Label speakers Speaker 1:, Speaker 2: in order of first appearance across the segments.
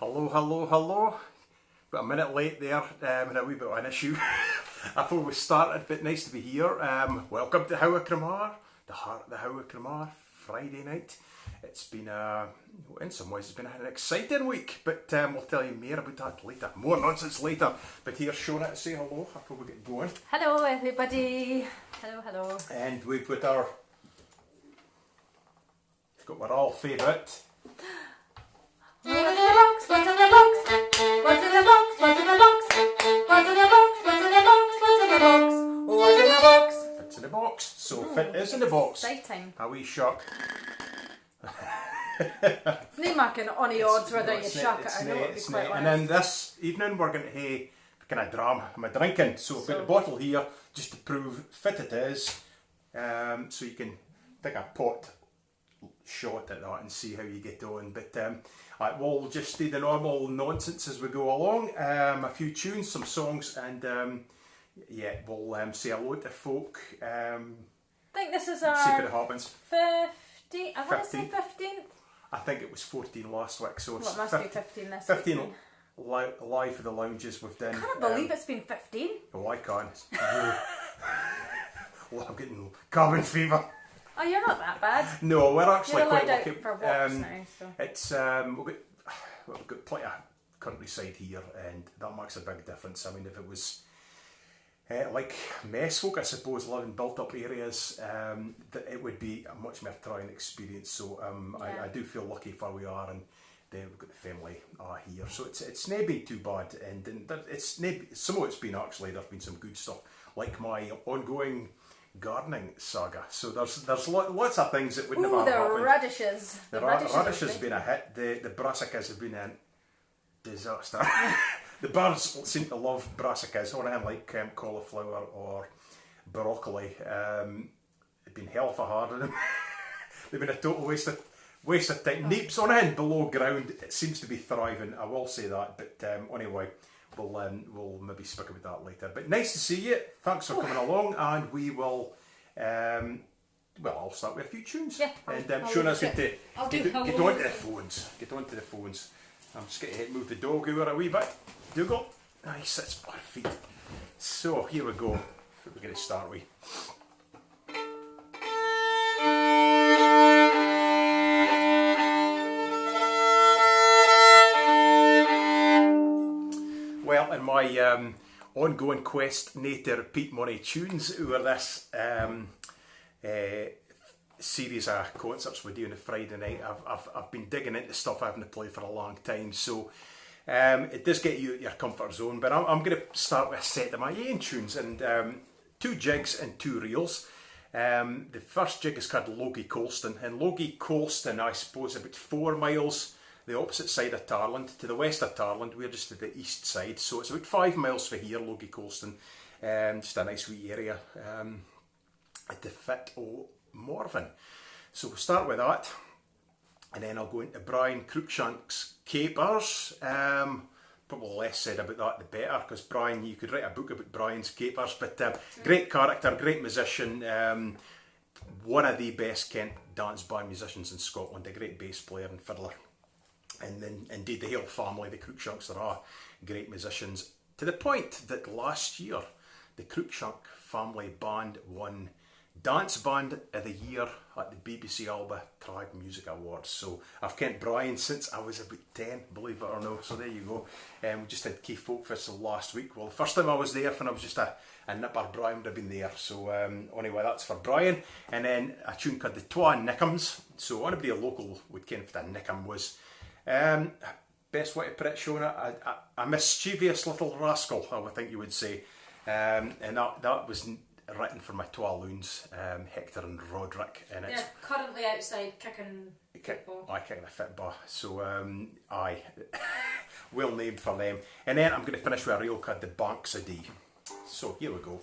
Speaker 1: Hello, hello, hello. Got a minute late there, and a wee bit of an issue. I thought we started, but nice to be here. Welcome to How a Cramar, the heart of the How a Cramar, Friday night. It's been, in some ways, it's been an exciting week, but we'll tell you more about that later. More nonsense later. But here's Shona to say hello before we get going.
Speaker 2: Hello, everybody. Hello.
Speaker 1: And we've got our all favourite.
Speaker 2: What's in the box? What's in the box? What's in the box? What's in the box? What's in the box? What's in the box? What's in the box? What's in the box?
Speaker 1: Fit's in the box. So fit is in the box.
Speaker 2: Exciting.
Speaker 1: A wee shock.
Speaker 2: It's no making any odds whether you shock it. I know it'll be quite
Speaker 1: And then this evening we're going to have kind of drama. I'm drinking, so I've got a bottle here just to prove fit it is. So you can take a pot shot at that and see how you get on. But we'll just do the normal nonsense as we go along. A few tunes, some songs, and we'll say hello to folk.
Speaker 2: I think this is
Speaker 1: See if
Speaker 2: our
Speaker 1: it happens.
Speaker 2: 50. I want to say 15th.
Speaker 1: I think it was 14 last week, so it's
Speaker 2: Well, it must be 15 this
Speaker 1: 15
Speaker 2: week.
Speaker 1: live for the lounges we've done.
Speaker 2: I can't believe it's been 15.
Speaker 1: Oh, I can. Well, I'm getting cabin fever.
Speaker 2: Oh, you're not that bad.
Speaker 1: No, we're actually
Speaker 2: You're
Speaker 1: quite
Speaker 2: allowed
Speaker 1: lucky.
Speaker 2: out for walks now, so.
Speaker 1: It's we've got plenty of countryside here, and that makes a big difference. I mean, if it was like mess folk, I suppose, live in built-up areas, that it would be a much more trying experience. So I do feel lucky for where we are, and then we've got the family here. So it's not been too bad, and it's some of it's been actually. There's been some good stuff, like my ongoing gardening saga. So there's lots of things that would never have happened.
Speaker 2: Radishes.
Speaker 1: The radishes has been a hit. The brassicas have been a disaster. The birds seem to love brassicas, or anything like cauliflower or broccoli. They've been hell for hard on them. They've been a total waste of time. Neeps on end below ground, it seems to be thriving. I will say that. But anyway, we'll maybe speak about that later. But nice to see you. Thanks for coming along, and we will. I'll start with a few tunes.
Speaker 2: Yeah,
Speaker 1: and Shona's going to get onto the
Speaker 2: hellos.
Speaker 1: phones. I'm just going to move the dog over a wee bit. Dougal. He sits by our feet. So here we go. What we're going to start with. Well, in my ongoing quest to repeat money tunes over this series of concerts we do on a Friday night, I've been digging into stuff I haven't played for a long time, so it does get you out your comfort zone. But I'm going to start with a set of my own tunes, and 2 jigs and 2 reels. The first jig is called Logie Colston, and Logie Colston, I suppose, about 4 miles the opposite side of Tarland, to the west of Tarland. We're just to the east side, so it's about 5 miles from here, Logie Colston. Just a nice wee area at the fit o' Morven. So we'll start with that, and then I'll go into Brian Cruikshank's Capers. Probably less said about that the better, because Brian, you could write a book about Brian's Capers, but great character, great musician, one of the best Kent dance band musicians in Scotland, a great bass player and fiddler. And then indeed the whole family, the Cruikshanks, are great musicians, to the point that last year the Cruikshank family band won Dance Band of the Year at the BBC Alba Tribe Music Awards. So I've kent Brian since I was about 10, believe it or not. So there you go. We just had Keith Folk Festival last week. Well, the first time I was there, when I was just a nipper, Brian would have been there. So anyway, that's for Brian. And then a tune called the Twa Nickums. So anybody local would ken what a Nickum was. Best way to put it, Shona, a mischievous little rascal, I would think you would say. And that was written for my twa loons, Hector and Roderick, and it's
Speaker 2: Currently outside kicking football.
Speaker 1: I kick the football, so well named for them. And then I'm going to finish with a reel called the Banks of Dee. So here we go.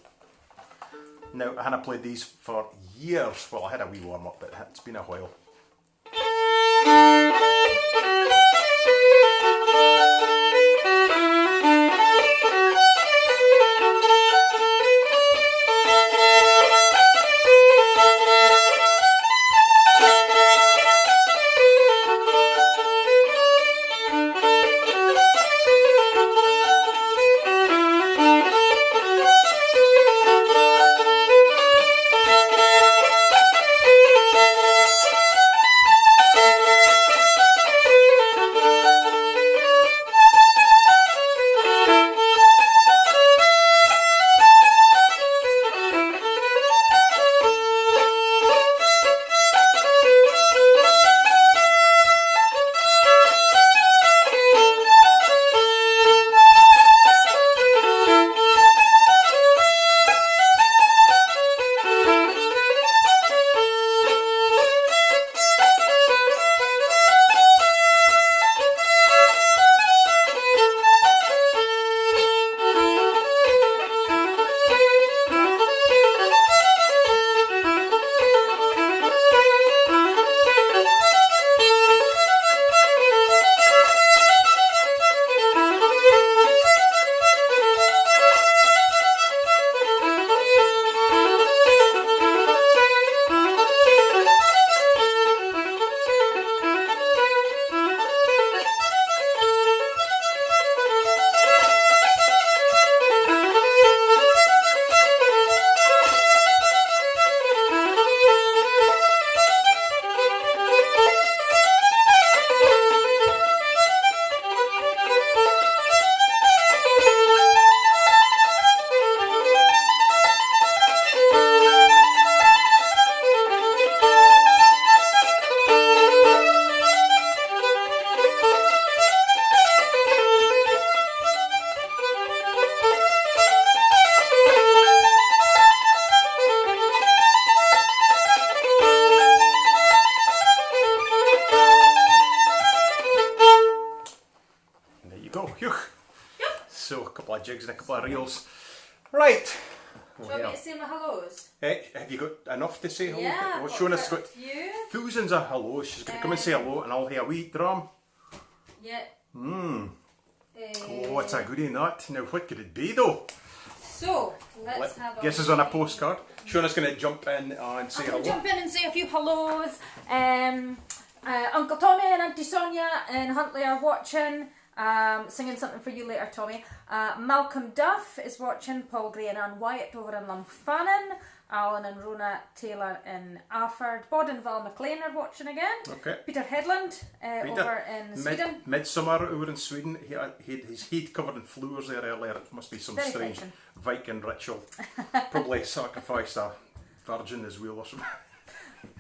Speaker 1: Now I hadn't played these for years. Well, I had a wee warm up, but it's been a while. go. Phew. So a couple of jigs and a couple of reels. Right.
Speaker 2: Do you want me to say my hellos?
Speaker 1: Have you got enough to say hello?
Speaker 2: Yeah,
Speaker 1: Well,
Speaker 2: I've
Speaker 1: Shona's
Speaker 2: got
Speaker 1: got
Speaker 2: a few.
Speaker 1: thousands of hellos. She's going to come and say hello, and I'll hear a wee drum.
Speaker 2: Yeah.
Speaker 1: Oh, what's a goodie in that? Now, what could it be though?
Speaker 2: So, let's have a...
Speaker 1: Guess it's on a postcard. Shona's going to jump in and say
Speaker 2: I'm
Speaker 1: hello.
Speaker 2: going to jump in and say a few hellos. Uncle Tommy and Auntie Sonia in Huntley are watching. Singing something for you later, Tommy. Malcolm Duff is watching. Paul Gray and Anne Wyatt over in Lunfannon. Alan and Rona Taylor in Afford. Bod and Val McLean are watching again.
Speaker 1: Okay.
Speaker 2: Peter Headland over in Sweden.
Speaker 1: Midsummer over in Sweden. He had his head covered in flowers there earlier. It must be some
Speaker 2: Very
Speaker 1: strange
Speaker 2: Viking.
Speaker 1: Viking ritual. Probably sacrificed a virgin as well or something.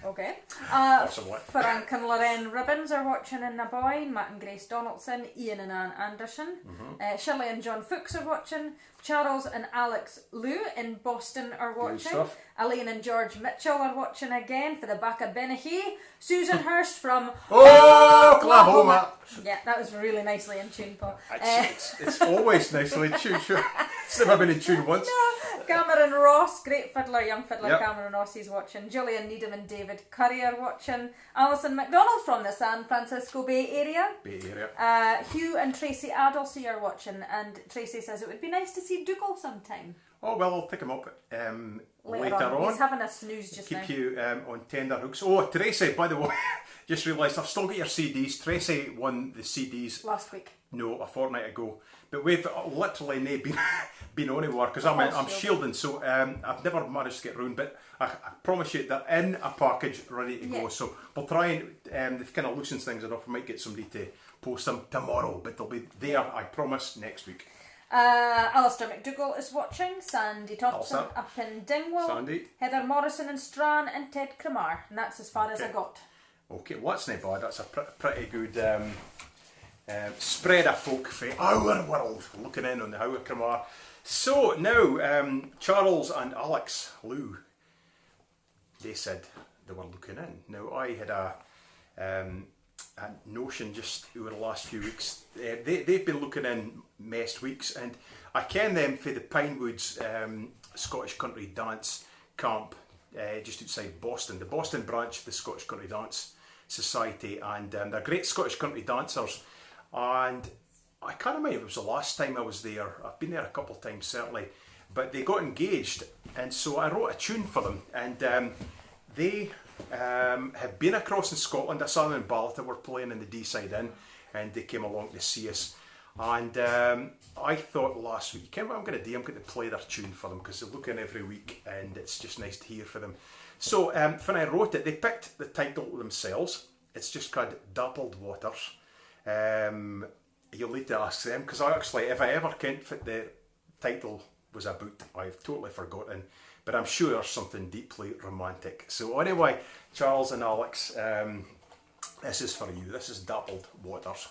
Speaker 2: Okay.
Speaker 1: Possibly.
Speaker 2: Frank and Lorraine Ribbons are watching in Naboy. Matt and Grace Donaldson. Ian and Anne Anderson. Shirley and John Fuchs are watching. Charles and Alex Liu in Boston are watching. Elaine and George Mitchell are watching again for the back of Benahee. Susan Hurst from
Speaker 1: Oklahoma.
Speaker 2: Yeah, that was really nicely in tune, Paul.
Speaker 1: It's always nicely in tune. Sure. It's never been in tune once.
Speaker 2: No. Cameron Ross, great fiddler, young fiddler.
Speaker 1: Yep.
Speaker 2: Cameron Ross, he's watching. Gillian Needham and David Curry are watching. Alison McDonald from the San Francisco Bay Area. Hugh and Tracy Adelsey are watching, and Tracy says it would be nice to see Dougal sometime.
Speaker 1: Oh, well, I'll pick him up later on.
Speaker 2: He's having a snooze just now.
Speaker 1: Keep you on tender hooks. Oh, Tracy, by the way, just realised I've still got your CDs. Tracy won the CDs
Speaker 2: last week.
Speaker 1: No, a fortnight ago. But we've literally been on anywhere because I'm shielding, so I've never managed to get round. But I promise you they're in a package ready to go. So we'll try and they've kind of loosened things enough. We might get somebody to post them tomorrow, but they'll be there, I promise, next week.
Speaker 2: Alistair McDougall is watching. Sandy Thompson up in Dingwall.
Speaker 1: Sandy.
Speaker 2: Heather Morrison in Strachan, and Ted Cremar. And that's as far as I got.
Speaker 1: Okay, well, that's not bad. That's a pretty good spread of folk for our world looking in on the Howard Cremar. So now, Charles and Alex Liu, they said they were looking in. Now, I had a notion just over the last few weeks. They've been looking in most weeks, and I ken them for the Pinewoods Scottish Country Dance Camp just outside Boston. The Boston branch of the Scottish Country Dance Society, and they're great Scottish country dancers. And I can't remember if it was the last time I was there. I've been there a couple of times certainly, but they got engaged, and so I wrote a tune for them, and they have been across in Scotland. I saw them in Ballata, were playing in the D-side Inn, and they came along to see us. And I thought last week, what I'm going to do? I'm going to play their tune for them because they look in every week, and it's just nice to hear for them. So when I wrote it, they picked the title themselves. It's just called Dappled Waters. You'll need to ask them, because if I ever can't fit the title was about, I've totally forgotten. But I'm sure there's something deeply romantic. So anyway, Charles and Alex, this is for you. This is Dappled Waters.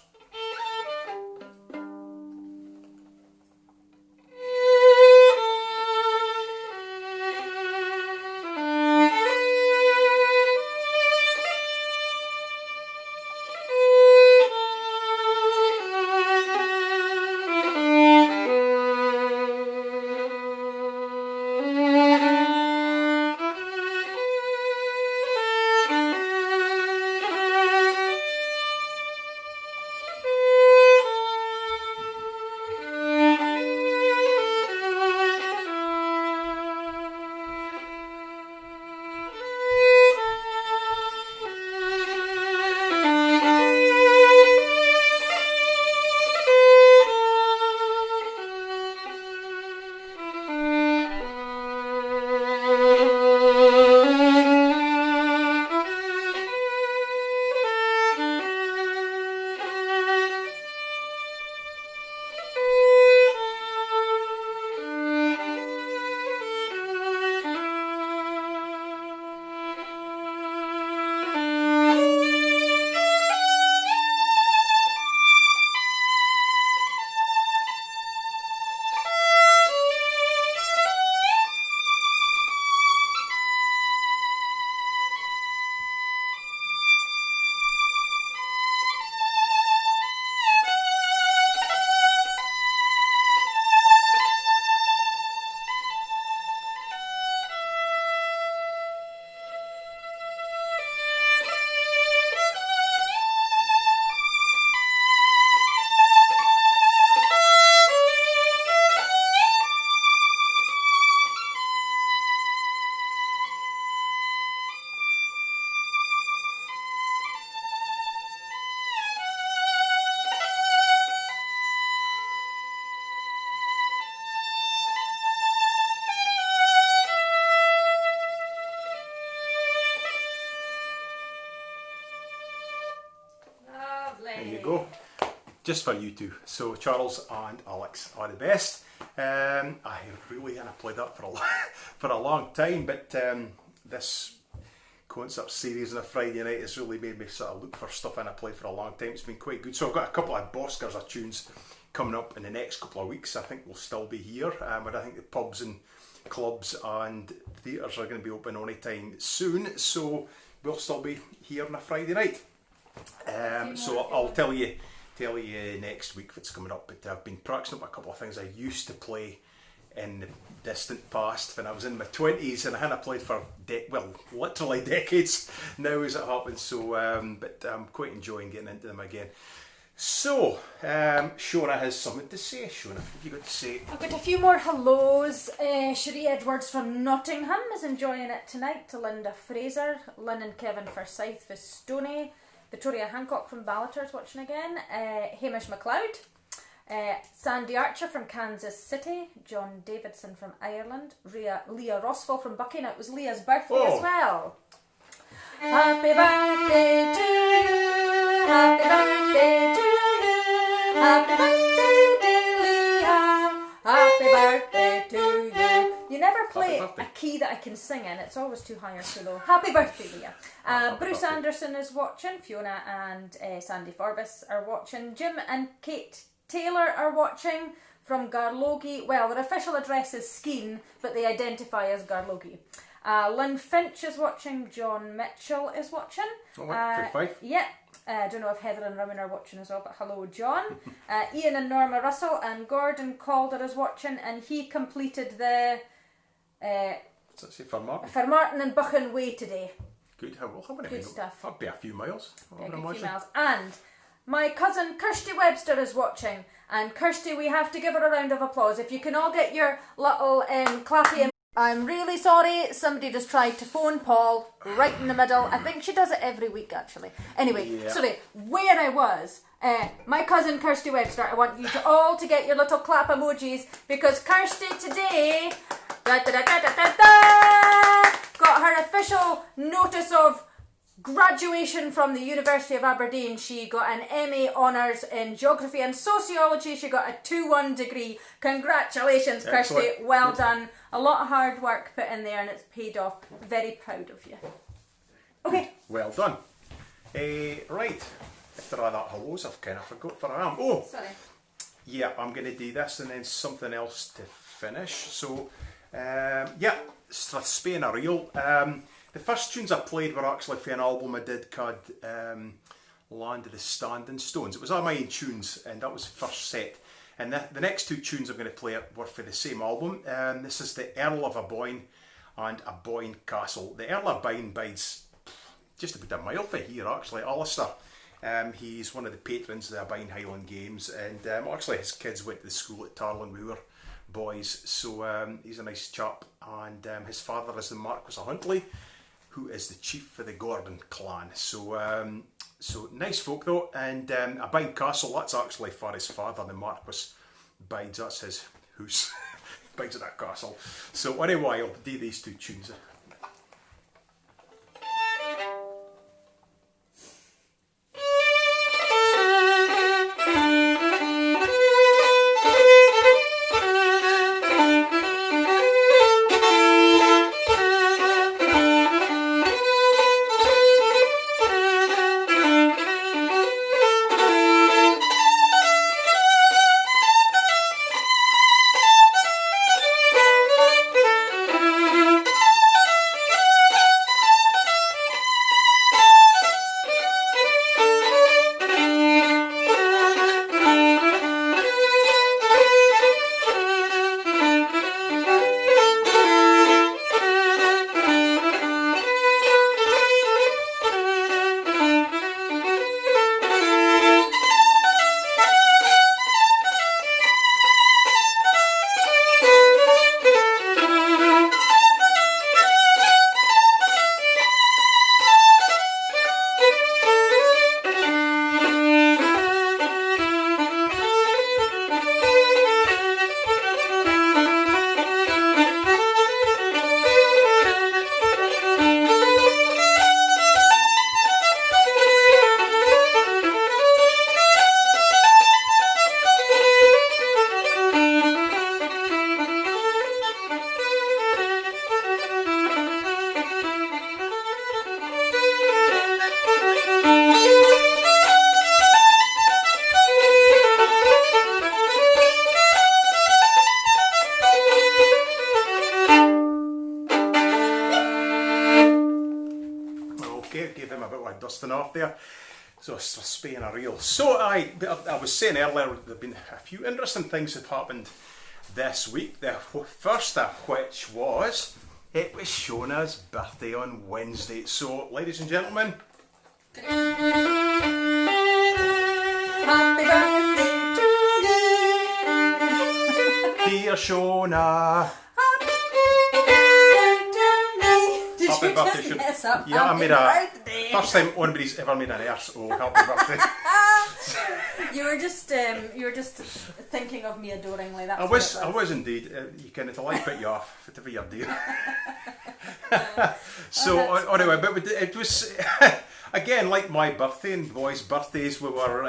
Speaker 1: just for you two. So Charles and Alex are the best. I really haven't played that for for a long time, but this concert series on a Friday night has really made me sort of look for stuff I haven't played for a long time. It's been quite good. So I've got a couple of Boskers of tunes coming up in the next couple of weeks. I think we'll still be here, but I think the pubs and clubs and theatres are going to be open any time soon, so we'll still be here on a Friday night. So I'll tell you next week if it's coming up, but I've been practicing up a couple of things I used to play in the distant past when I was in my 20s, and I hadn't played for literally decades now as it happens, so but I'm quite enjoying getting into them again. So, Shona has something to say. Shona, what have you got to say?
Speaker 2: I've got a few more hellos. Cherie Edwards from Nottingham is enjoying it tonight. To Linda Fraser, Lynn and Kevin Forsyth for Stoney, Victoria Hancock from Ballater's watching again, Hamish MacLeod, Sandy Archer from Kansas City, John Davidson from Ireland, Leah Rossville from Bucking. It was Leah's birthday as well. Happy birthday to you, happy birthday to you, happy birthday dear Leah, happy birthday to you. You never play a key that I can sing in, it's always too high or too low. Happy birthday, Leah. Bruce Anderson is watching, Fiona and Sandy Forbes are watching, Jim and Kate Taylor are watching from Garlogie. Well, their official address is Skene, but they identify as Garlogie. Lynn Finch is watching, John Mitchell is watching. Yeah, I don't know if Heather and Rowan are watching as well, but hello John. Ian and Norma Russell and Gordon Calder is watching, and he completed the Fermartin and Buchan Way today.
Speaker 1: Good, how many
Speaker 2: good stuff.
Speaker 1: That'd be a few miles.
Speaker 2: And my cousin Kirsty Webster is watching, and Kirsty, we have to give her a round of applause. If you can all get your little clappy. I'm really sorry, somebody just tried to phone Paul right in the middle. I think she does it every week actually. Anyway, sorry, where I was, my cousin Kirsty Webster, I want you to all to get your little clap emojis, because Kirsty today got her official notice of graduation from the University of Aberdeen. She got an MA Honours in Geography and Sociology. She got a 2-1 degree. Congratulations, Kirsty. Well done. A lot of hard work put in there and it's paid off. Very proud of you. Okay.
Speaker 1: Well done. Right. After all that hellos, I've kind of forgot where I am. Oh!
Speaker 2: Sorry.
Speaker 1: Yeah, I'm going to do this and then something else to finish. So, Strathspey a Reel. The first tunes I played were actually for an album I did called Land of the Standing Stones. It was all my own tunes, and that was the first set. And the next two tunes I'm going to play were for the same album. This is the Earl of Aboyne and Aboyne Castle. The Earl of Aboyne bides just about a mile from here, actually, Alistair. He's one of the patrons of the Aboyne Highland Games, and actually his kids went to the school at Tarlin. We were boys, so he's a nice chap. And his father is the Marquis of Huntly, who is the chief of the Gordon clan. So nice folk though, and Aboyne Castle, that's actually for his father, the Marquis bides, that's his house, bides at that castle. So anyway, I'll do these two tunes. dusting off there. So it's a spay and a reel. So I was saying earlier, there have been a few interesting things that happened this week. The first of which was, it was Shona's birthday on Wednesday. So, ladies and gentlemen,
Speaker 2: Happy birthday to you.
Speaker 1: dear Shona.
Speaker 2: Did
Speaker 1: Happy
Speaker 2: you
Speaker 1: birthday,
Speaker 2: just
Speaker 1: Shona.
Speaker 2: mess up?
Speaker 1: Yeah, I
Speaker 2: Happy
Speaker 1: made
Speaker 2: birthday.
Speaker 1: first time anybody's ever made an arse. Oh, happy birthday.
Speaker 2: You were just thinking of me adoringly. That's
Speaker 1: I
Speaker 2: what
Speaker 1: was,
Speaker 2: it
Speaker 1: I was indeed. You kind of like put you off, whatever you're doing. So anyway, but it was again like my birthday and boys' birthdays. We were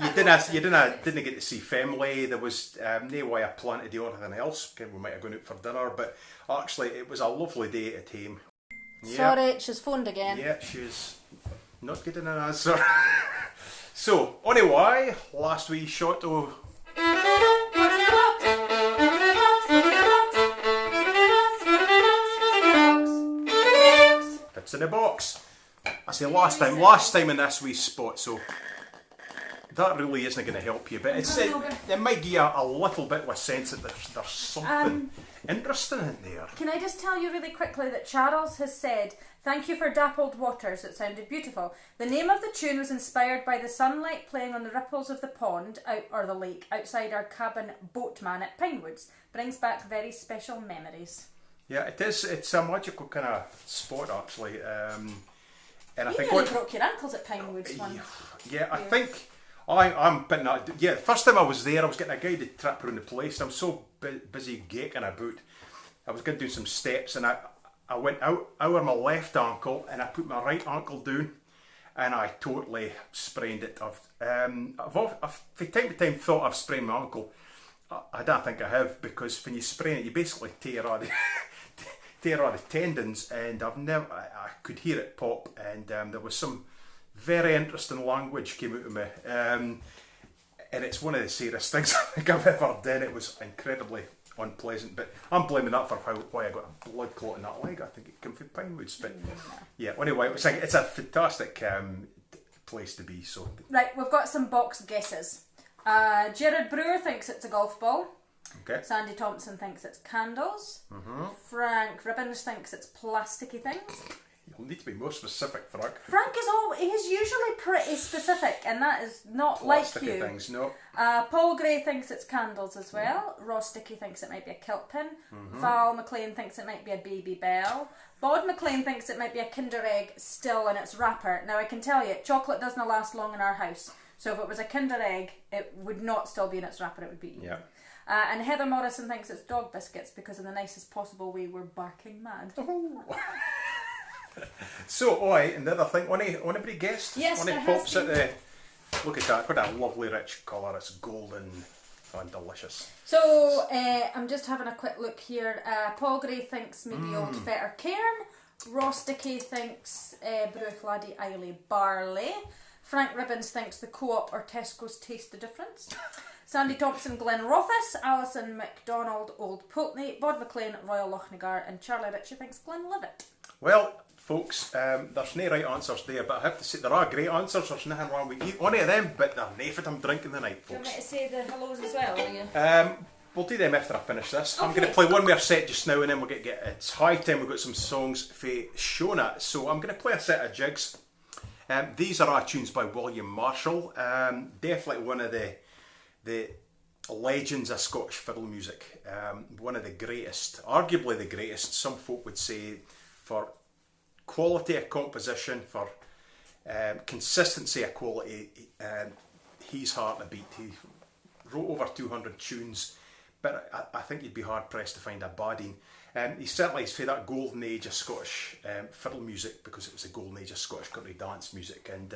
Speaker 1: you didn't get to see family. There was no way I planned to do anything else. Okay, we might have gone out for dinner, but actually it was a lovely day at home. Yeah.
Speaker 2: Sorry, she's phoned again.
Speaker 1: Yeah, she's not getting an answer. So anyway, last we shot of. It's in the box. I say last time in this wee spot, so that really isn't going to help you, but it might give you a little bit of a sense that there's something interesting in there.
Speaker 2: Can I just tell you really quickly that Charles has said, "Thank you for Dappled Waters, it sounded beautiful. The name of the tune was inspired by the sunlight playing on the ripples of the pond, or the lake, outside our cabin boatman at Pinewoods. Brings back very special memories."
Speaker 1: Yeah, it is. It's a magical kind of spot, actually. And I
Speaker 2: You
Speaker 1: think
Speaker 2: nearly broke your ankles at Pinewoods one.
Speaker 1: Yeah, I think I'm putting that. Yeah, the first time I was there, I was getting a guided trip around the place. And I was so busy gaking about. I was going to do some steps, and I went out over my left ankle, and I put my right ankle down, and I totally sprained it. I've from time to time thought I've sprained my ankle. I don't think I have, because when you sprain it, you basically tear all the tendons, and I could hear it pop, and there was some very interesting language came out of me, and it's one of the serious things I think I've ever done. It was incredibly unpleasant, but I'm blaming that for why I got a blood clot in that leg. I think it came from Pinewoods, but yeah. Anyway, it's a fantastic place to be. So
Speaker 2: Right, we've got some box guesses. Jared Brewer thinks it's a golf ball.
Speaker 1: okay,
Speaker 2: Sandy Thompson thinks it's candles. Frank Ribbons thinks it's plasticky things.
Speaker 1: you'll need to be more specific, Frank.
Speaker 2: Frank is usually pretty specific, and that is not like
Speaker 1: Plasticky
Speaker 2: you.
Speaker 1: things, no.
Speaker 2: Paul Gray thinks it's candles as well. Ross Dickey thinks it might be a kilt pin. Val McLean thinks it might be a baby bell. Bod McLean thinks it might be a Kinder Egg still in its wrapper. Now I can tell you, chocolate doesn't last long in our house. So if it was a Kinder Egg, it would not still be in its wrapper, it would be eaten.
Speaker 1: Yeah.
Speaker 2: And Heather Morrison thinks it's dog biscuits because in the nicest possible way we're barking mad.
Speaker 1: So, another thing, anybody guessed?
Speaker 2: Yes,
Speaker 1: When
Speaker 2: there
Speaker 1: it
Speaker 2: has
Speaker 1: pops
Speaker 2: been.
Speaker 1: at the, look at that, what a lovely rich colour, it's golden and delicious.
Speaker 2: So I'm just having a quick look here. Paul Gray thinks maybe Old Fetter Cairn. Ross Dickey thinks Bruch Laddie Eiley Barley. Frank Ribbons thinks the Co-op or Tesco's Taste the Difference. Sandy Thompson, Glen Rothis. Alison MacDonald, Old Pulteney. Bod McLean, Royal Lochnagar. And Charlie Ritchie thinks Glenlivet.
Speaker 1: Well, folks, there's no right answers there, but I have to say there are great answers. There's nothing wrong with any of them, but they're nae I'm drinking the night,
Speaker 2: Do you want
Speaker 1: folks.
Speaker 2: me to say the hellos as well? Will you?
Speaker 1: We'll do them after I finish this. I'm
Speaker 2: Okay.
Speaker 1: going to play one more set just now, and then we'll get it's high time. We've got some songs for Shona, so I'm going to play a set of jigs. These are tunes by William Marshall. Definitely one of the legends of Scottish fiddle music. One of the greatest, arguably the greatest. Some folk would say for quality of composition, for consistency of quality. He's hard to beat. He wrote over 200 tunes, but I think you'd be hard pressed to find a baddie. He's certainly for that golden age of Scottish fiddle music, because it was the golden age of Scottish country dance music, and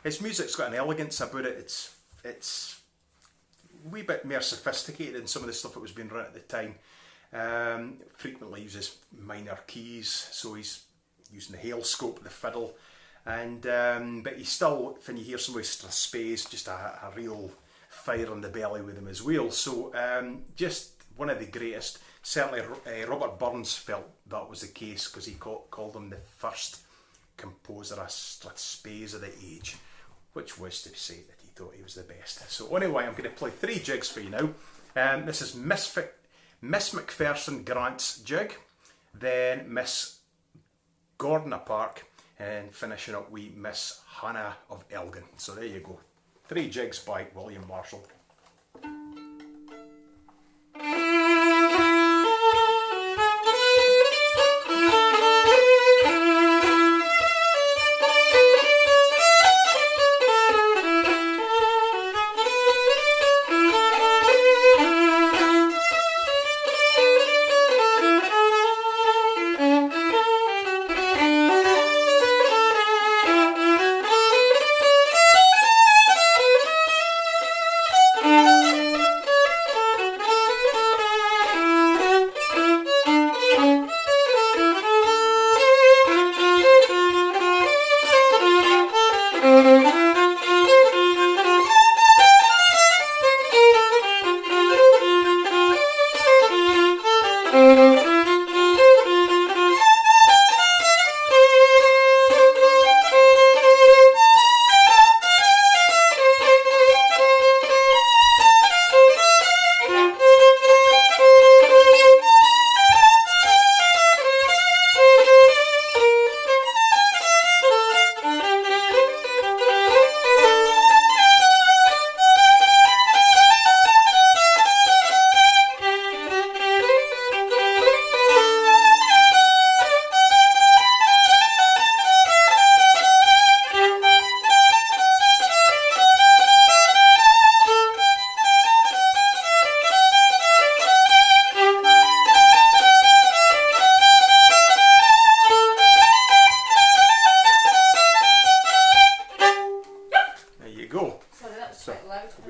Speaker 1: his music's got an elegance about it. It's a wee bit more sophisticated than some of the stuff that was being written at the time. Frequently uses minor keys, so he's using the hail scope of the fiddle, and but he's still, when you hear somebody space, just a real fire on the belly with him as well. So just one of the greatest. Certainly Robert Burns felt that was the case, because he called him the first composer a strathspeys of the age, which was to say that he thought he was the best. So anyway, I'm going to play 3 jigs for you now. This is Miss McPherson Grant's jig, then Miss Gordona Park, and finishing up with Miss Hannah of Elgin. So there you go. 3 jigs by William Marshall.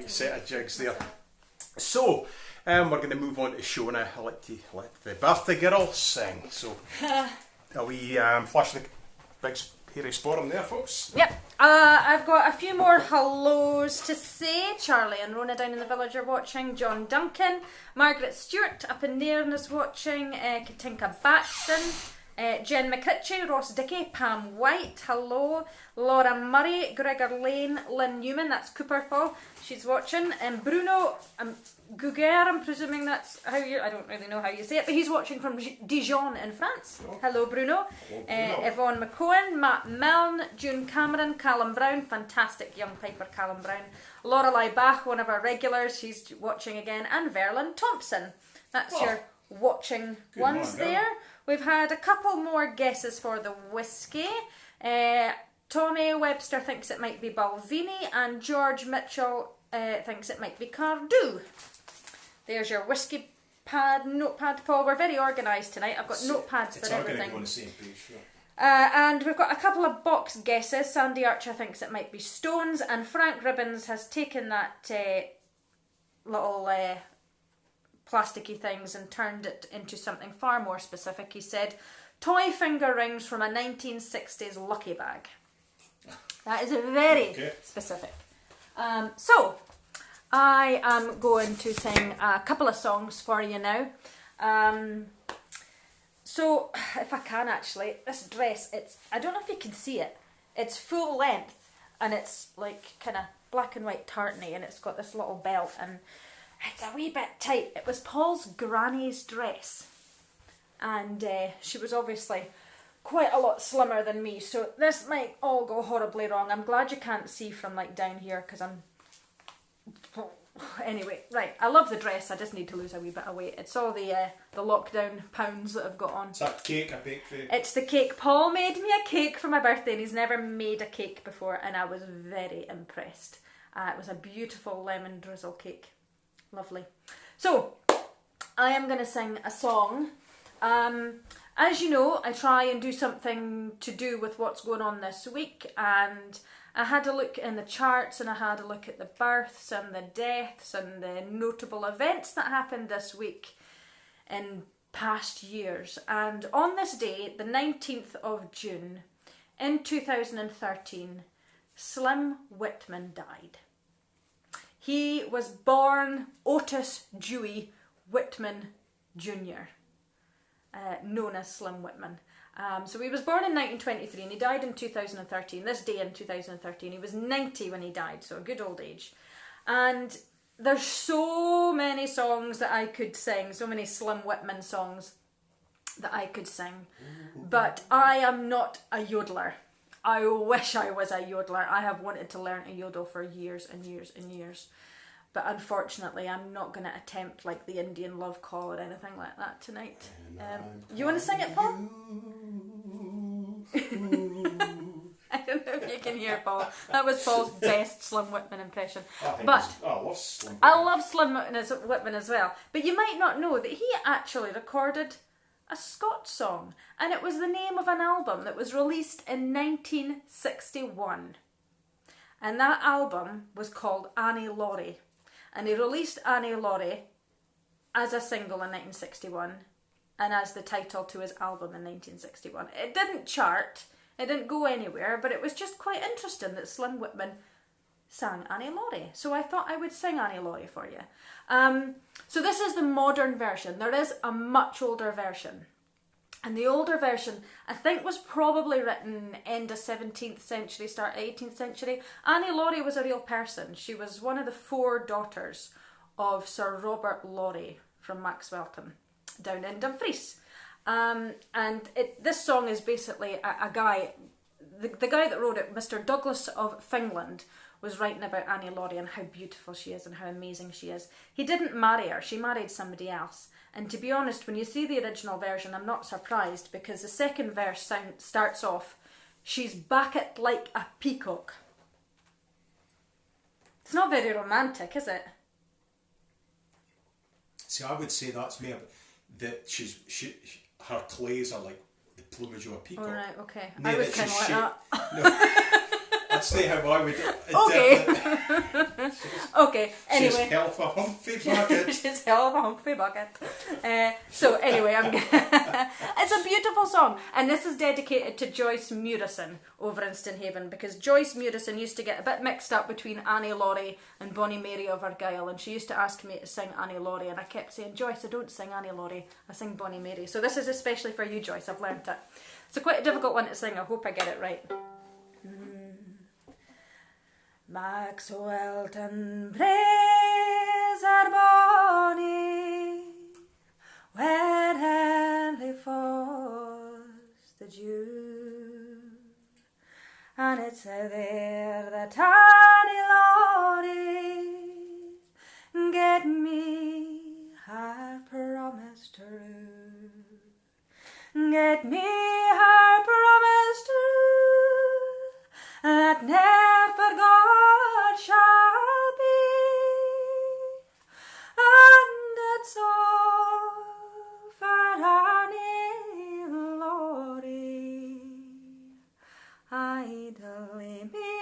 Speaker 1: Set of jigs there. So, we're going to move on to Shona. I like to let the birthday girl sing. So, are we flash the big hairy sporum there, folks?
Speaker 2: Yep. I've got a few more hellos to say. Charlie and Rona down in the village are watching. John Duncan. Margaret Stewart up in Nairn is watching. Katinka Baxton. Jen McCutcheon, Ross Dickey, Pam White, hello. Laura Murray, Gregor Lane, Lynn Newman, that's Cooper Paul, she's watching. And Bruno Guguer, I'm presuming that's how you, I don't really know how you say it, but he's watching from Dijon in France. Oh. Hello Bruno. Yvonne McCohen, Matt Milne, June Cameron, Callum Brown, fantastic young piper Callum Brown. Lorelei Bach, one of our regulars, she's watching again. And Verlin Thompson. That's your watching good ones there. We've had a couple more guesses for the whiskey. Tommy Webster thinks it might be Balvenie, and George Mitchell thinks it might be Cardew. There's your whiskey pad, notepad, Paul. We're very organised tonight. I've got notepads for everything. On the same page, sure. And we've got a couple of box guesses. Sandy Archer thinks it might be Stones, and Frank Ribbons has taken that little plasticky things and turned it into something far more specific. He said, toy finger rings from a 1960s lucky bag. That is very specific. So, I am going to sing a couple of songs for you now. So, if I can actually, this dress, I don't know if you can see it, it's full length and it's like kind of black and white tartany, and it's got this little belt and it's a wee bit tight. It was Paul's granny's dress, and she was obviously quite a lot slimmer than me, so this might all go horribly wrong. I'm glad you can't see from like down here, because I'm... Anyway, right, I love the dress, I just need to lose a wee bit of weight. It's all the lockdown pounds that I've got on.
Speaker 1: Is that cake I baked for you?
Speaker 2: It's the cake. Paul made me a cake for my birthday, and he's never made a cake before, and I was very impressed. It was a beautiful lemon drizzle cake. Lovely. So, I am going to sing a song. As you know, I try and do something to do with what's going on this week, and I had a look in the charts, and I had a look at the births and the deaths and the notable events that happened this week in past years. And on this day, the 19th of June, in 2013, Slim Whitman died. He was born Otis Dewey Whitman Jr., known as Slim Whitman. So he was born in 1923 and he died in 2013. This day in 2013, he was 90 when he died, so a good old age. And there's so many songs that I could sing, so many Slim Whitman songs that I could sing. But I am not a yodeler. I wish I was a yodeler. I have wanted to learn to yodel for years and years and years. But unfortunately, I'm not going to attempt like the Indian Love Call or anything like that tonight. You want to sing it, Paul? I don't know if you can hear Paul. That was Paul's best Slim Whitman impression.
Speaker 1: I love Slim Whitman.
Speaker 2: I love Slim Whitman as well. But you might not know that he actually recorded a Scots song. And it was the name of an album that was released in 1961. And that album was called Annie Laurie. And he released Annie Laurie as a single in 1961 and as the title to his album in 1961. It didn't chart, it didn't go anywhere, but it was just quite interesting that Slim Whitman sang Annie Laurie. So I thought I would sing Annie Laurie for you. So this is the modern version. There is a much older version. And the older version, I think, was probably written end of 17th century, start 18th century. Annie Laurie was a real person. She was one of the 4 daughters of Sir Robert Laurie from Maxwelton down in Dumfries. This song is basically a guy, the guy that wrote it, Mr. Douglas of Fingland, was writing about Annie Laurie and how beautiful she is and how amazing she is. He didn't marry her, she married somebody else. And to be honest, when you see the original version, I'm not surprised because the second verse starts off, she's backit like a peacock. It's not very romantic, is it?
Speaker 1: See, I would say that's me, that her clays are like the plumage of a peacock.
Speaker 2: All right, okay.
Speaker 1: No,
Speaker 2: I was kind of like that.
Speaker 1: No. That's not how I would.
Speaker 2: Okay. Okay. Anyway.
Speaker 1: She's hell of a humpy bucket.
Speaker 2: She's hell of a humpy bucket. So anyway, it's a beautiful song, and this is dedicated to Joyce Murison over in Stonehaven, because Joyce Murison used to get a bit mixed up between Annie Laurie and Bonnie Mary of Argyll, and she used to ask me to sing Annie Laurie, and I kept saying, Joyce, I don't sing Annie Laurie, I sing Bonnie Mary. So this is especially for you, Joyce. I've learnt it. It's quite a difficult one to sing. I hope I get it right. Maxwelton praise our bonny, where Henley falls the dew, and it's there that Annie Laurie get me her promise true, get me her promise true, that never God shall be, and it's all for Annie Laurie, idly me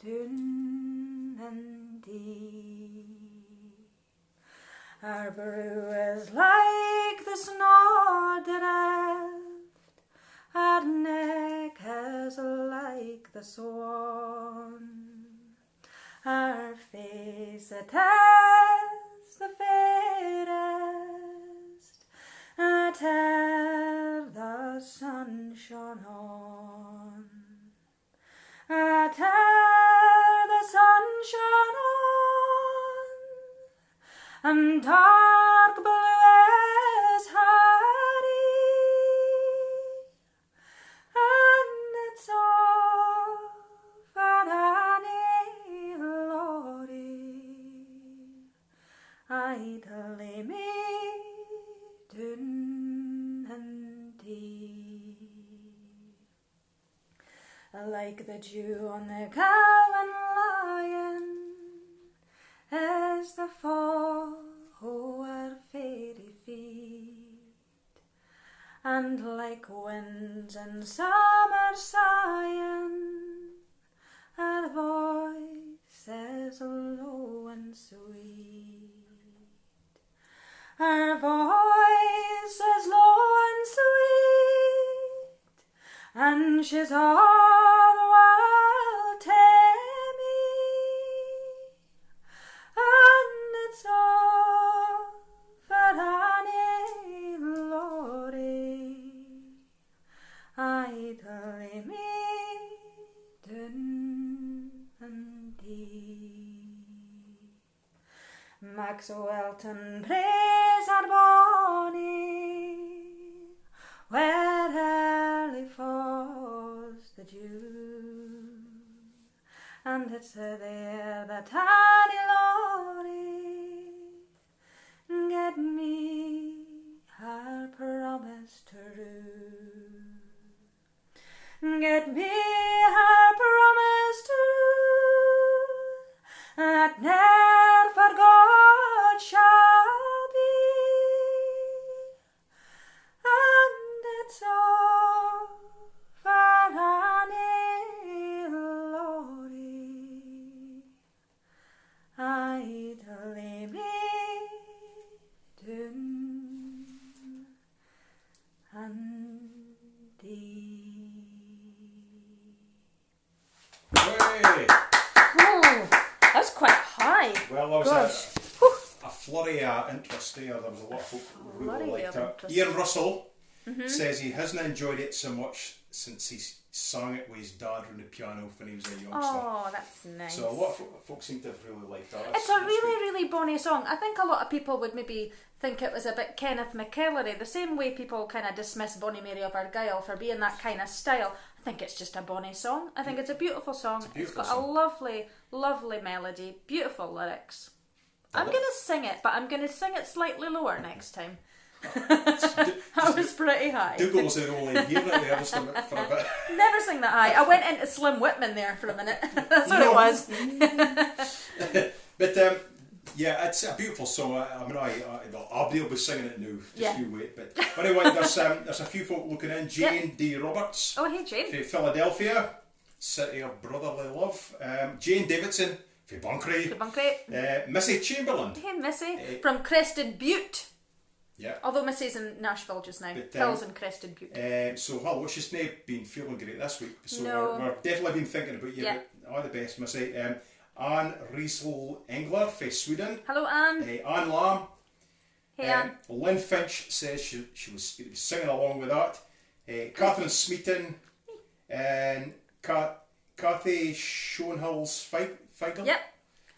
Speaker 2: dun and dee. Her brew is like the snowdrift, her neck is like the swan, her face it is the fairest that e'er the sun shone on, that e'er the sun shone on, and dark blue is her eye, and it's all for Annie Laurie, idly me dun and dee. Like the dew on the cow and lion is the fall o'er fairy feet, and like winds in summer sighing, her voice is low and sweet. Her voice is low and sweet, and she's all the while tammy, and it's all for Annie Laurie, Maxwellton praise our bonny, where early falls the dew, and it's there that Annie Laurie get me her promise true. Get me her promise true, that ne'er forgot shall be, and it's all for Annie Laurie. I'd lay me down and
Speaker 1: Hey.
Speaker 2: oh, that's quite high.
Speaker 1: Well, there was
Speaker 2: Gosh.
Speaker 1: a flurry of interest there. There was a lot of folk who really
Speaker 2: Flurry
Speaker 1: liked
Speaker 2: of
Speaker 1: it.
Speaker 2: interest.
Speaker 1: Ian Russell says he hasn't enjoyed it so much since he sang it with his dad on the piano when he was a youngster.
Speaker 2: Oh, that's nice.
Speaker 1: So a lot of folks seem to have really liked that.
Speaker 2: It's a really bonny song. I think a lot of people would maybe think it was a bit Kenneth McKellarey, the same way people kind of dismiss Bonnie Mary of Argyll for being that kind of style. I think it's just a bonny song. I think it's a beautiful song. It's got a lovely melody, beautiful lyrics. I'm going to sing it, but I'm going to sing it slightly lower next time. That was pretty high.
Speaker 1: Dougall's the only hearing it there just for a bit.
Speaker 2: Never sing that high. I went into Slim Whitman there for a minute. That's what it was.
Speaker 1: But yeah, it's a beautiful song. I mean, I'll be able to singing it now. Just you wait. But anyway, there's a few folk looking in. Jane D. Roberts.
Speaker 2: Oh, hey Jane.
Speaker 1: From Philadelphia, city of brotherly love. Jane Davidson from Bunkery. Missy Chamberlain.
Speaker 2: Hey Missy. From Crested Butte.
Speaker 1: Yeah.
Speaker 2: Although Missy's in Nashville just now. Phil's in Crested Butte.
Speaker 1: So, hello, she's not been feeling great this week. So,
Speaker 2: No.
Speaker 1: we're definitely been thinking about you. But all the best, Missy. Anne Riesel Engler from Sweden.
Speaker 2: Hello, Anne.
Speaker 1: Anne Lamb.
Speaker 2: Hey, Anne.
Speaker 1: Lynn Finch says she was singing along with that. Catherine Smeaton. And Kathy Schoenhill's Feigl.
Speaker 2: Yep.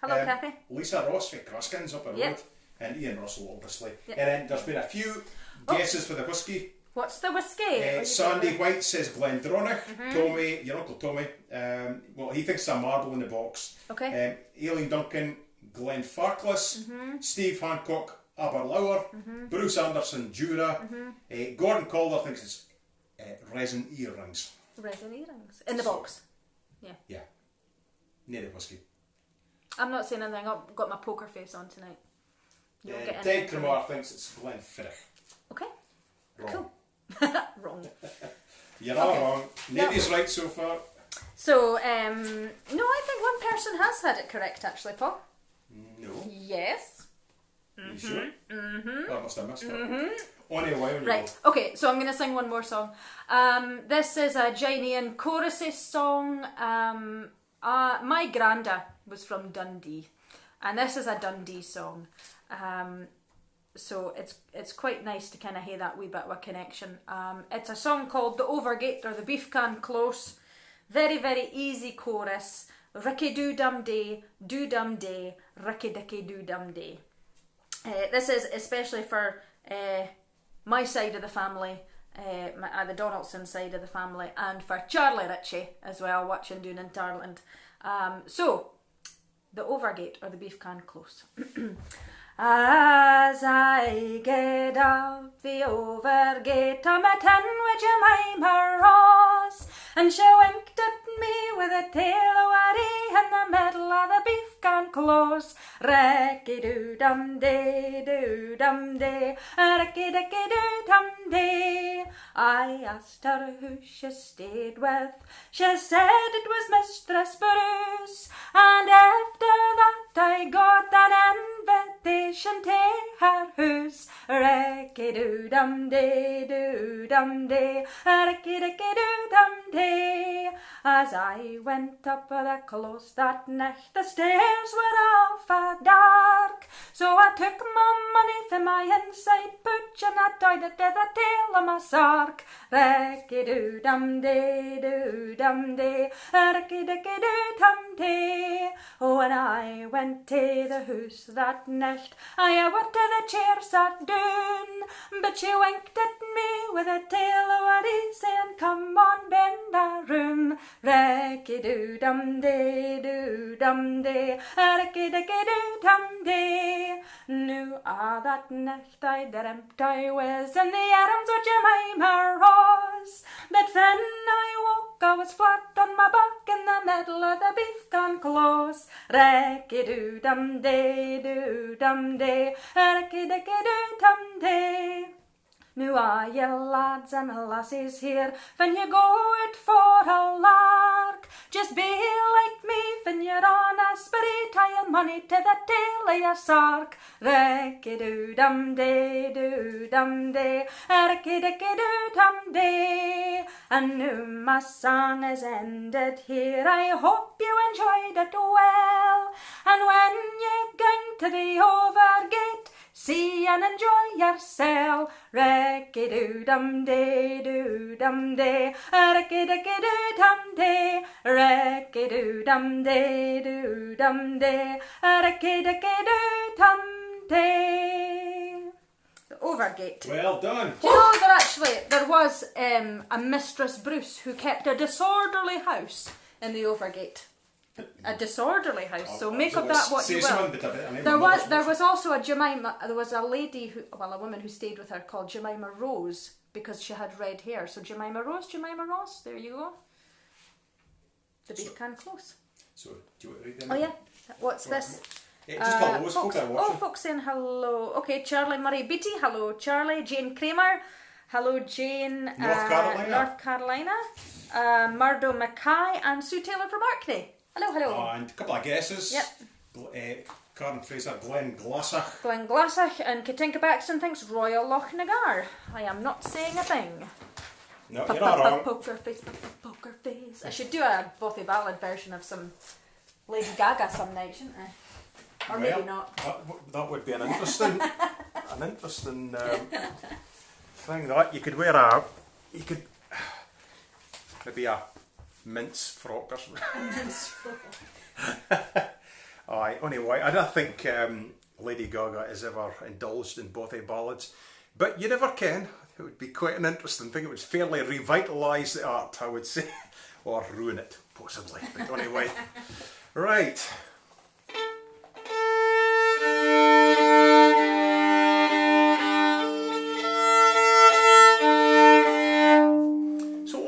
Speaker 2: Hello, Kathy.
Speaker 1: Lisa Ross from Cruskins up the road. And Ian Russell, obviously.
Speaker 2: Yep.
Speaker 1: And then there's been a few guesses for the whiskey.
Speaker 2: What's the whiskey?
Speaker 1: Sandy White says Glendronach. Tommy, your Uncle Tommy, well, he thinks it's a marble in the box.
Speaker 2: Okay.
Speaker 1: Aileen Duncan, Glenfarclas. Steve Hancock, Aberlour. Bruce Anderson, Jura. Gordon Calder thinks it's resin earrings.
Speaker 2: Resin earrings. In the box.
Speaker 1: Yeah. Native whiskey.
Speaker 2: I'm not saying anything. I've got my poker face on tonight. You won't get
Speaker 1: Ted
Speaker 2: anything from me.
Speaker 1: Cremar thinks it's Glenfiddich.
Speaker 2: Okay.
Speaker 1: Wrong.
Speaker 2: Cool. Wrong.
Speaker 1: You're not wrong. Navy's right so far.
Speaker 2: So, no, I think one person has had it correct actually, Paul.
Speaker 1: No.
Speaker 2: Yes.
Speaker 1: You sure? I must have missed it. Anyway,
Speaker 2: Right, okay, so I'm going to sing one more song. This is a Janian chorusy song. My granda was from Dundee, and this is a Dundee song. So it's quite nice to kind of hear that wee bit of a connection. It's a song called The Overgate or The Beef Can Close. Very, very easy chorus. Ricky doo dum day, Ricky dicky doo dum day. This is especially for my side of the family, the Donaldson side of the family, and for Charlie Ritchie as well, watching down in Tarleton. So, The Overgate or The Beef Can Close. As I get up the overgate to my tin with Jemima Ross, and she winked at me with a tail o' worry in the middle of the beef can close. Ricky doo dum day, Ricky dicky doo dum day. I asked her who she stayed with. She said it was Mistress Bruce, and after that I got an invitation to her house. Ricky doo dum day, Ricky dicky doo dum day. As I went up the close that night, the stairs were awful dark, so I took my money for my inside pooch, and I tied it to the tail of my sark. Ricky-doo-dum-dee, doo-dum-dee, ricky-dicky-doo-dum-dee. When I went to the house that night, I went to the chair sat down, but she winked at me with a tail of a saying, come on, bend a room. Ricky-doo-dum-dee, doo-dum-dee, ricky-dicky-doo-dum-dee. Now, that night I dreamt I was in the arms of Jemima Ross, but when I woke I was flat on my back in the middle of the beef gone close. Ricky-doo-dum-dee, doo-dum-dee, ricky-dicky-doo-dum-dee. Now are you lads and lassies here, when you go out for a lark, just be like me when you're on a spree, tie your money to the tail of your sark. Ricky-doo-dum-dee, doo-dum-dee, ricky-dicky-doo-dum-dee. And now my song is ended here, I hope you enjoyed it well, and when you gang to the overgate, see and enjoy yourself. Ricky-doo-dum-dee, doo-dum-dee, ricky-dicky-doo-dum-dee, ricky-doo-dum-dee, doo-dum-dee, ricky-dicky-doo-dum-dee. The Overgate.
Speaker 1: Well done.
Speaker 2: Do you know that there was a Mistress Bruce who kept a disorderly house in the Overgate? A disorderly house. So make of that what you will. There was also a Jemima. There was a lady a woman who stayed with her called Jemima Rose because she had red hair. So Jemima Rose, Jemima Ross. There you go. The beef can close.
Speaker 1: So do you want to read them?
Speaker 2: Oh yeah. What's this?
Speaker 1: Just hello,
Speaker 2: folks, folks saying hello. Okay, Charlie Murray Beatty, hello Charlie. Jane Kramer, hello Jane. North Carolina. Murdo Mackay and Sue Taylor from Orkney. Hello, hello.
Speaker 1: And a couple of guesses.
Speaker 2: Yep.
Speaker 1: Karen Fraser, Glenn Glassach.
Speaker 2: Glenn Glassach and Katinka Baxton thinks Royal Loch Nagar. I am not saying a thing.
Speaker 1: No, you're not wrong.
Speaker 2: Poker face, poker face. I should do a Bothy Ballad version of some Lady Gaga some night, shouldn't I? Or maybe not.
Speaker 1: That would be an interesting, thing. That you could wear maybe a mince frock or something.
Speaker 2: A mince frock.
Speaker 1: Aye. Anyway, I don't think Lady Gaga has ever indulged in Bothy ballads, but you never can. It would be quite an interesting thing. It would fairly revitalise the art, I would say, or ruin it possibly. But anyway, right.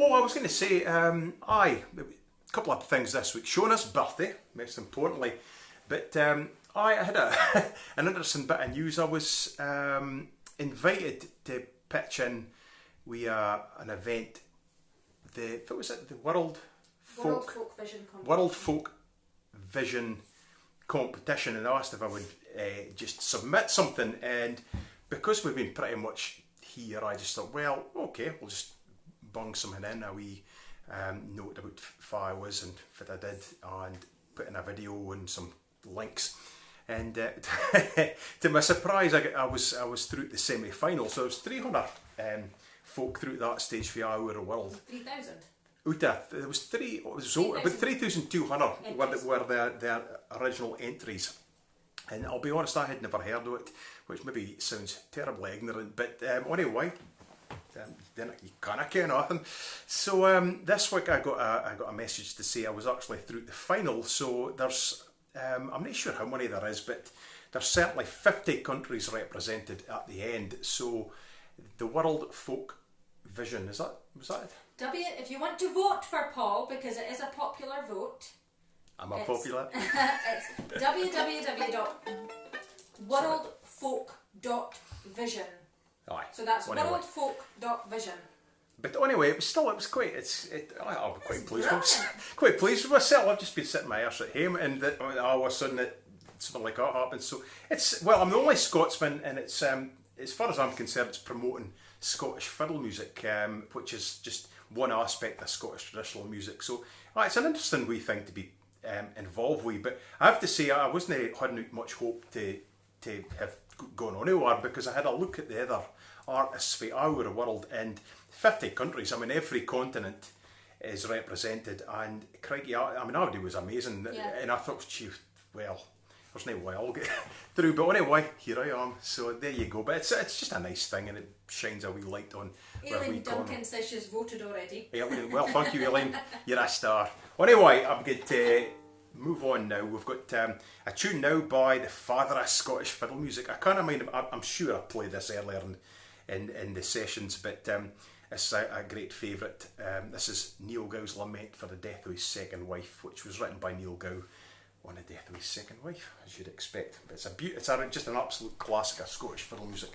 Speaker 1: I was going to say, a couple of things this week. Shona's birthday, most importantly, but I had an interesting bit of news. I was invited to pitch in an event. What was it? The World Folk Vision competition, and asked if I would just submit something. And because we've been pretty much here, I just thought, well, okay, we'll just bung something in, a wee note about who I was and what I did, and put in a video and some links. And to my surprise, I was through the semi-final, so there was 300 folk through that stage for our world.
Speaker 2: 3,000.
Speaker 1: There was about 3,200 were the original entries. And I'll be honest, I had never heard of it, which maybe sounds terribly ignorant, but anyway. Then you can't care nothing. So this week I got a message to say I was actually through the final. So there's I'm not sure how many there is, but there's certainly 50 countries represented at the end. So the World Folk Vision, was that it?
Speaker 2: If you want to vote for Paul, because it is a popular vote.
Speaker 1: Popular.
Speaker 2: It's www.worldfolk.vision.
Speaker 1: Aye.
Speaker 2: So that's worldfolk.vision.
Speaker 1: But anyway, I'm quite pleased. Quite pleased with myself. I've just been sitting my arse at home, and all of a sudden something like that happens. So I'm the only Scotsman, and it's as far as I'm concerned, it's promoting Scottish fiddle music, which is just one aspect of Scottish traditional music. So it's an interesting wee thing to be involved with. But I have to say, I wasn't having much hope to to have gone on anywhere, because I had a look at the other artists for all over the world, and 50 countries. I mean, every continent is represented, and crikey, I mean, everybody was amazing, and I thought, gee, well, there's no way I'll get through, but anyway, here I am. So there you go. But it's just a nice thing, and it shines a wee light on.
Speaker 2: Eileen Duncan says she's voted already.
Speaker 1: Yeah, well, thank you, Eileen. You're a star. Anyway, I'm going to move on now. We've got a tune now by the father of Scottish fiddle music. I can't mind. I'm sure I played this earlier in the sessions, but it's a great favourite. This is Neil Gow's Lament for the Death of His Second Wife, which was written by Neil Gow on the death of his second wife, as you'd expect. But it's just an absolute classic of Scottish fiddle music.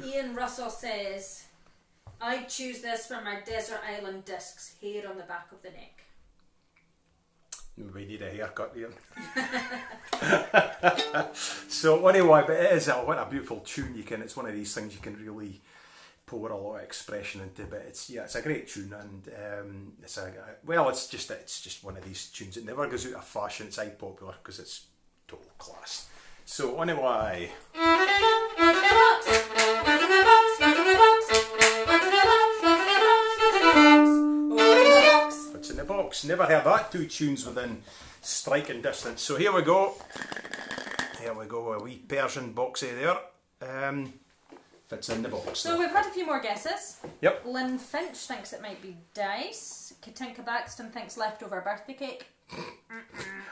Speaker 2: Ian Russell says, I'd choose this for my desert island discs, hair on the back of the neck.
Speaker 1: We need a haircut, Ian. So anyway, but it is what a beautiful tune. It's one of these things you can really pour a lot of expression into. But it's a great tune, and it's just one of these tunes. It never goes out of fashion. It's popular because it's total class. So anyway. What's in the box? Never heard that. 2 tunes within striking distance. So here we go. Here we go. A wee Persian boxy there. fits in the box.
Speaker 2: So we've had a few more guesses.
Speaker 1: Yep.
Speaker 2: Lynn Finch thinks it might be dice. Katinka Baxton thinks leftover birthday cake.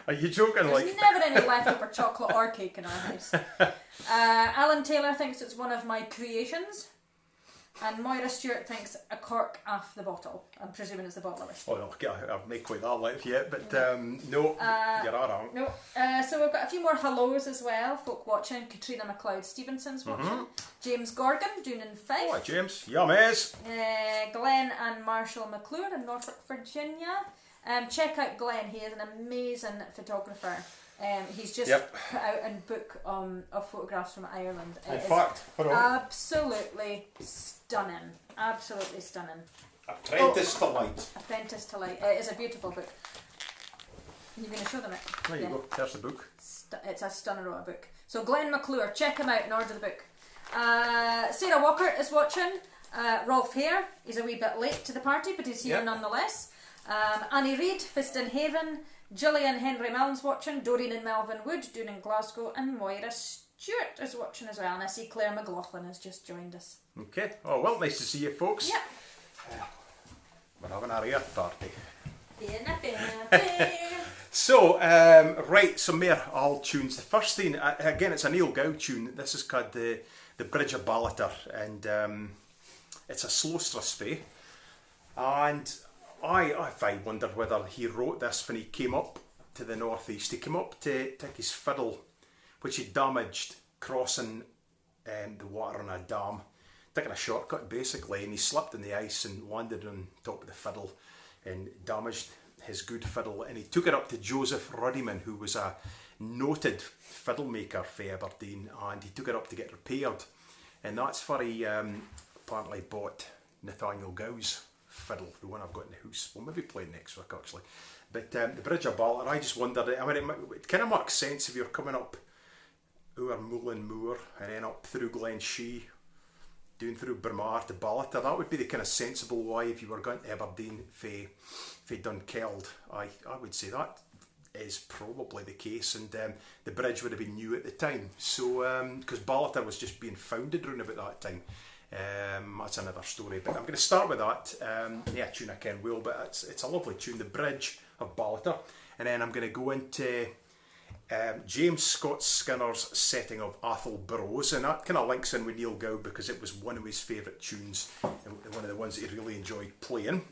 Speaker 1: Are you joking?
Speaker 2: There's never any leftover chocolate or cake in our house. Alan Taylor thinks it's one of my creations. And Moira Stewart thinks a cork off the bottle. I'm presuming it's the bottle of whiskey.
Speaker 1: Oh, no, I've not quite that life yet, but no, you're all wrong.
Speaker 2: No. So we've got a few more hellos as well. Folk watching. Katrina McLeod Stevenson's watching. James Gorgon, Doon and Fife.
Speaker 1: Oh, James. Yummies.
Speaker 2: Glenn and Marshall McClure in Norfolk, Virginia. Check out Glenn. He is an amazing photographer. He's just put out a book of photographs from Ireland.
Speaker 1: In fact,
Speaker 2: absolutely stunning. Absolutely stunning.
Speaker 1: Apprentice to Light.
Speaker 2: Apprentice to Light. It is a beautiful book. You're going to show them it?
Speaker 1: There you go. There's the book.
Speaker 2: It's a stunner of a book. So Glenn McClure, check him out and order the book. Sarah Walker is watching. Rolf Hare, he's a wee bit late to the party, but he's here nonetheless. Annie Reid, Fiston Haven. Gillian Henry Milne's watching. Doreen and Melvin Wood, Doon in Glasgow. And Moira Stewart is watching as well. And I see Claire McLaughlin has just joined us.
Speaker 1: Okay. Oh, well, nice to see you folks.
Speaker 2: Yeah.
Speaker 1: We're having a rare party.
Speaker 2: Beer.
Speaker 1: So, right, some more old tunes. The first thing, again, it's a Neil Gow tune. This is called the Bridge of Ballater, and it's a slow strasfay. And I wonder whether he wrote this when he came up to the northeast. He came up to take his fiddle, which he damaged crossing the water on a dam, taking a shortcut basically, and he slipped in the ice and landed on top of the fiddle and damaged his good fiddle, and he took it up to Joseph Ruddyman, who was a noted fiddle maker for Aberdeen, and he took it up to get repaired, and that's where he apparently bought Nathaniel Gow's fiddle, the one I've got in the house. We'll maybe play it next week actually. But the Bridge of Ballater, I just wondered, I mean, it kind of makes sense if you're coming up over Moulin Moor and then up through Glen Shee, down through Burmar to Ballater. That would be the kind of sensible way if you were going to Aberdeen for Dunkeld. I would say that is probably the case, and the bridge would have been new at the time. So, because Ballater was just being founded around about that time. That's another story, but I'm going to start with that. Yeah, tune I can will, but it's a lovely tune, The Bridge of Ballater, and then I'm going to go into James Scott Skinner's setting of Athol Burrows, and that kind of links in with Neil Gow because it was one of his favourite tunes and one of the ones that he really enjoyed playing.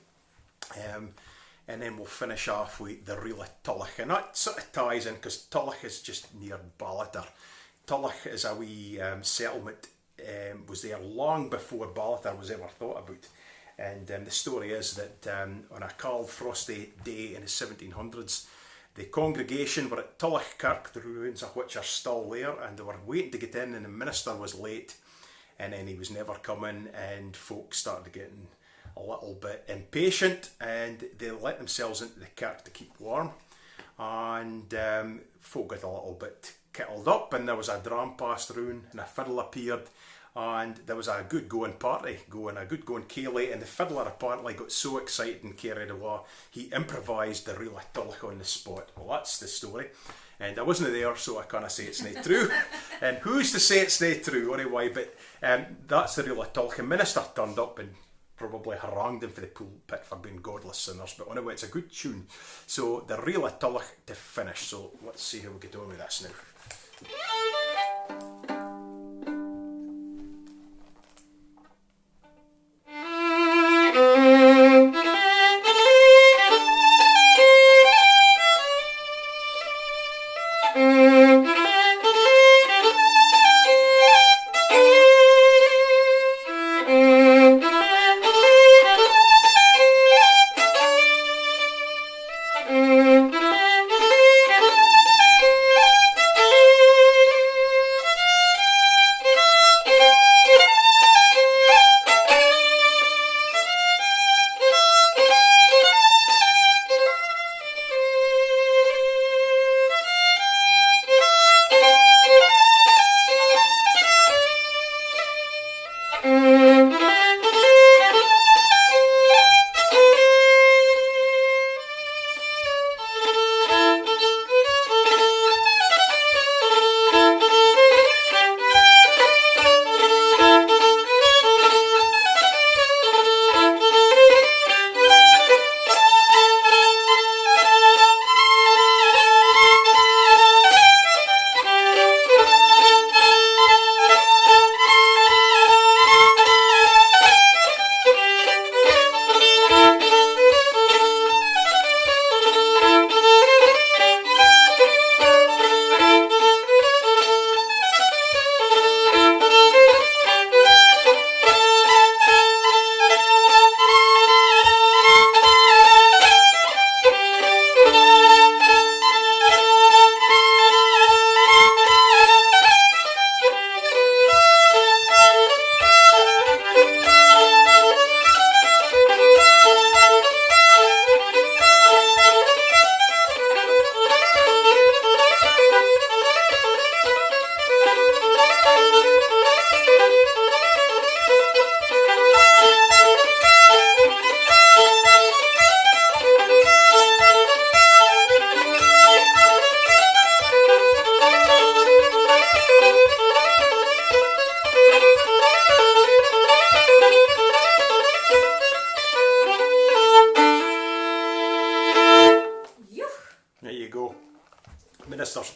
Speaker 1: And then we'll finish off with the Reel of Tullach, and that sort of ties in because Tullach is just near Ballater. Tullach is a wee settlement, was there long before Ballater was ever thought about. And the story is that on a cold, frosty day in the 1700s, the congregation were at Tullach Kirk, the ruins of which are still there, and they were waiting to get in, and the minister was late, and then he was never coming, and folks started getting a little bit impatient, and they let themselves into the kirk to keep warm, and folk got a little bit kittled up, and there was a dram passed round, and a fiddle appeared, and there was a good going party going, a good going ceilidh, and the fiddler apparently got so excited and carried away he improvised the Reel of Tullach on the spot. Well, that's the story, and I wasn't there, so I can't say it's not true. And who's to say it's not true anyway? But that's the Reel of Tullach. The minister turned up and probably harangued him for the pulpit for being godless sinners, but anyway, it's a good tune. So the Reel of Tullach to finish, so let's see how we get on with this now.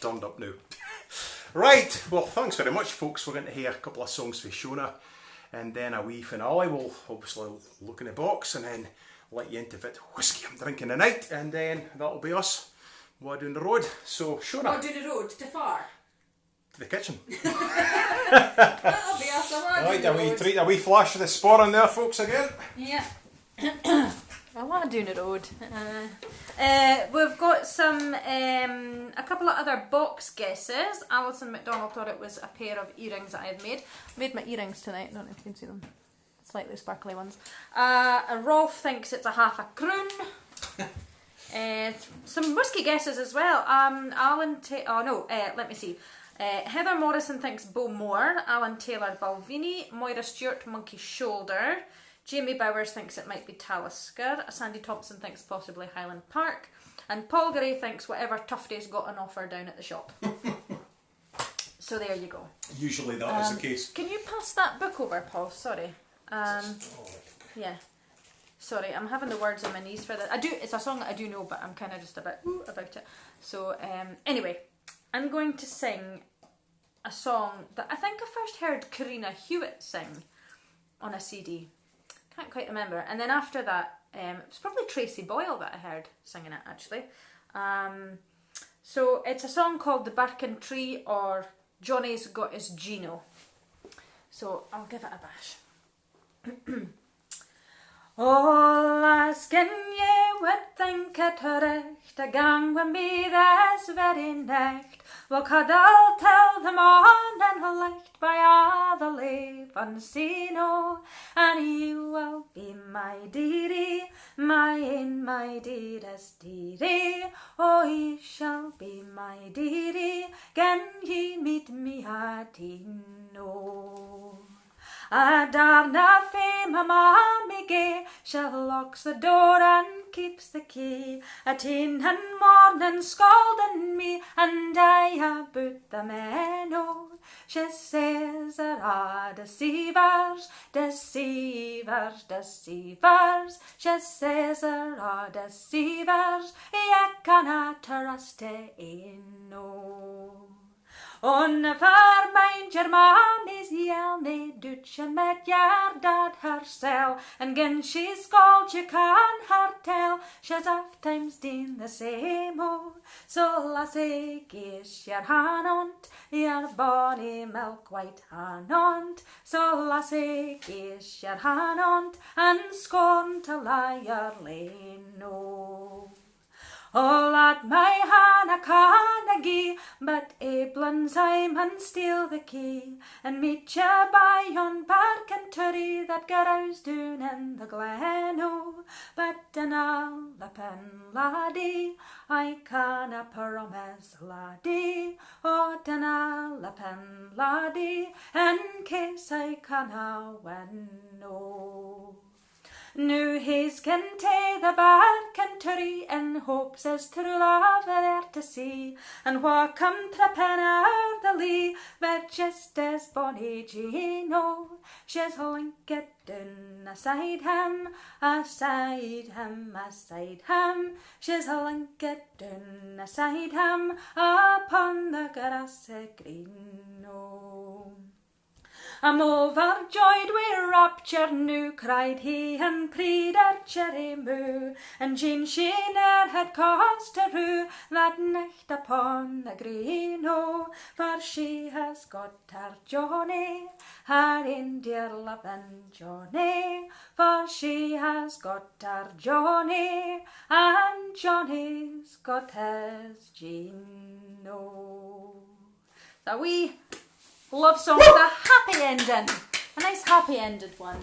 Speaker 1: turned up now. Right, well, thanks very much, folks. We're going to hear a couple of songs for Shona, and then a wee finale. We'll obviously look in the box and then let you into it. Whiskey I'm drinking tonight, and then that'll be us. What down the road? So, Shona.
Speaker 2: What down the road? To far?
Speaker 1: To the kitchen.
Speaker 2: That'll be us.
Speaker 1: Right, a wee flash of the spore in there, folks, again.
Speaker 2: Yeah. I want to down the road. We've got some, a couple of other box guesses. Alison McDonald thought it was a pair of earrings that I had made. I made my earrings tonight, I don't know if you can see them. Slightly sparkly ones. Rolf thinks it's a half a croon. Some whiskey guesses as well. Let me see. Heather Morrison thinks Bowmore. Alan Taylor Balvenie. Moira Stewart Monkey Shoulder. Jamie Bowers thinks it might be Talisker. Sandy Thompson thinks possibly Highland Park. And Paul Gray thinks whatever Tufty's got an offer down at the shop. So there you go.
Speaker 1: Usually that is the case.
Speaker 2: Can you pass that book over, Paul? Sorry. Yeah. Sorry, I'm having the words on my knees for that. It's a song that I do know, but I'm kind of just a bit about it. So anyway, I'm going to sing a song that I think I first heard Karina Hewitt sing on a CD. Can't quite remember. And then after that, it was probably Tracy Boyle that I heard singing it, actually. So it's a song called The Birken Tree, or Johnny's Got His Gino. So I'll give it a bash. Allas gen je would think it recht a gang with me this very night. Well, could I'll tell them on and light by all the live unseen, and you will be my dearie, my dearest dearie. Oh, he shall be my dearie, can he meet me at no. A darna fae my mammy gay, she locks the door and keeps the key. At e'en and morning scalding me, and I about the men, she says there are deceivers, deceivers, deceivers. She says there are deceivers, you cannot trust in no. On the far mind your mammy's yell, nae Dutch and met your dad hersel, and gin she scald you can her tell, she's oft times done the same, so lassie kiss your hand on't, your bonny milk white hand on't, so lassie kiss your hand on't, and scorn to lie your lane, no. Oh, lad, my Hannah canna gie, but Abelin Simon steal the key, and meet ya by yon Birken Tree that grows down in the glen, but an Alpin laddie, I canna promise laddie, oh, an Alpin laddie, in case I canna win, no. Now he's can take the Birken Tree in hopes his true love there to see, and what come tripping out the lee, but just as bonny Gino, she's linked down aside him, aside him, aside him, she's linked down aside him, upon the grassy green, no. I'm overjoyed with rapture now, cried he, and prayed her cherry moo, and Jean she ne'er had cause to rue that night upon the green, for she has got her Johnny, her in dear loving Johnny, for she has got her Johnny, and Johnny's got his Jean, So we love song with a happy ending. A nice happy ended one.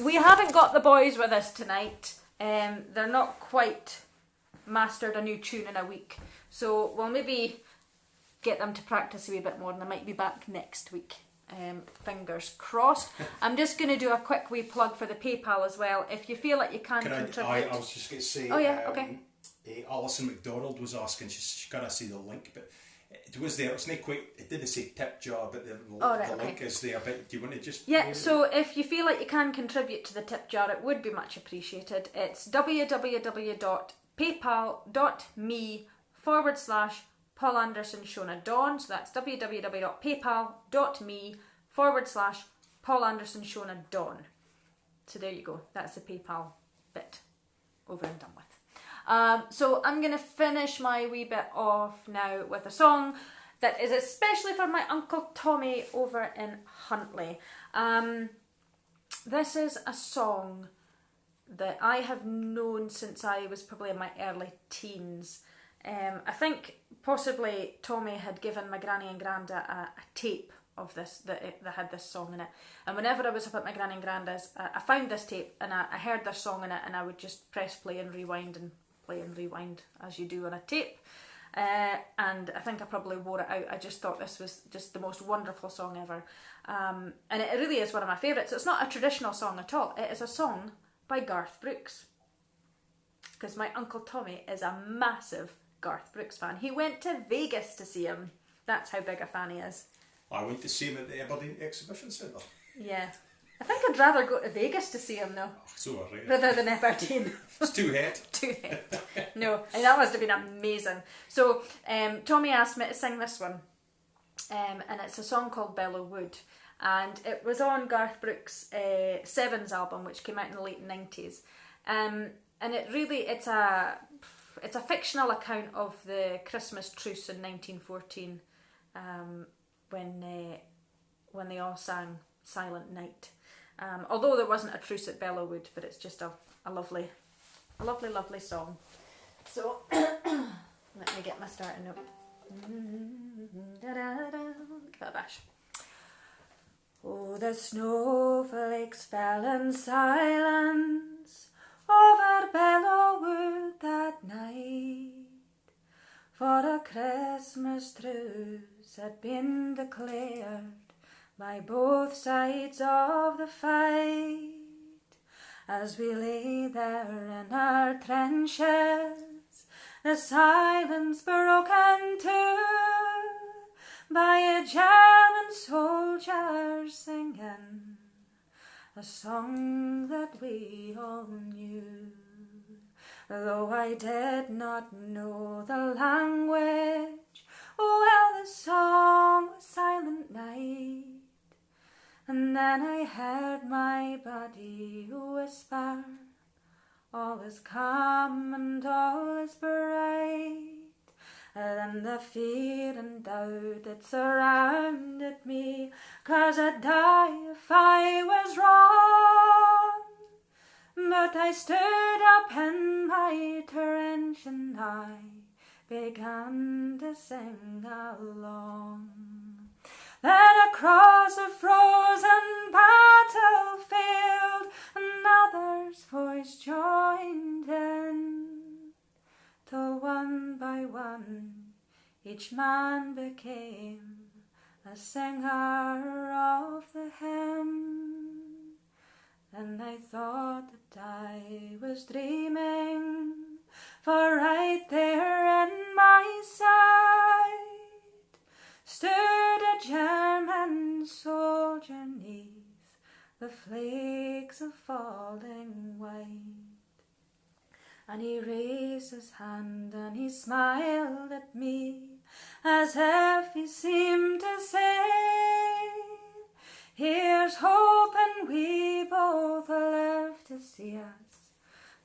Speaker 2: We haven't got the boys with us tonight. They're not quite mastered a new tune in a week. So we'll maybe get them to practice a wee bit more, and they might be back next week. Fingers crossed. I'm just going to do a quick wee plug for the PayPal as well. If you feel like you can contribute.
Speaker 1: I was just going to say.
Speaker 2: Oh yeah, okay.
Speaker 1: Alison McDonald was asking. She's got to see the link, but it was there. It's not quite. It didn't say tip jar, but the link is there. But do you want to just? Yeah.
Speaker 2: So if you feel like you can contribute to the tip jar, it would be much appreciated. It's www.paypal.me Paul Anderson Shona Dawn. So that's www.paypal.me/Paul Anderson Shona Dawn. So there you go. That's the PayPal bit over and done with. So I'm going to finish my wee bit off now with a song that is especially for my Uncle Tommy over in Huntly. This is a song that I have known since I was probably in my early teens. I think possibly Tommy had given my granny and granda a tape of this that had this song in it, and whenever I was up at my granny and granda's, I found this tape and I heard this song in it, and I would just press play and rewind as you do on a tape, and I think I probably wore it out. I just thought this was just the most wonderful song ever, and it really is one of my favourites. It's not a traditional song at all. It is a song by Garth Brooks, because my Uncle Tommy is a massive Garth Brooks fan. He went to Vegas to see him. That's how big a fan he is.
Speaker 1: I went to see him at the Aberdeen Exhibition Centre.
Speaker 2: Yeah. I think I'd rather go to Vegas to see him though.
Speaker 1: So right.
Speaker 2: Rather than Aberdeen.
Speaker 1: It's too hot.
Speaker 2: Too hot. No, and that must have been amazing. So Tommy asked me to sing this one. And it's a song called Bellow Wood. And it was on Garth Brooks' Sevens album, which came out in the late 90s. And it's a fictional account of the Christmas truce in 1914, when they all sang Silent Night. Although there wasn't a truce at Bellowood, but it's just a lovely song. So let me get my starting note. Give it a bash. Oh, the snowflakes fell in silence over Bellowood that night, for a Christmas truce had been declared by both sides of the fight. As we lay there in our trenches, the silence broken too by a German soldier singing a song that we all knew. Though I did not know the language, well, the song was Silent Night. And then I heard my body whisper, all is calm and all is bright. Then the fear and doubt that surrounded me, 'cause I'd die if I was wrong. But I stood up in my trench and I began to sing along. Then across a frozen battlefield another's voice joined in, till one by one each man became a singer of the hymn. And I thought that I was dreaming, for right there in my sight stood a German soldier 'neath the flakes of falling white. And he raised his hand and he smiled at me, as if he seemed to say, here's hoping we both live to see us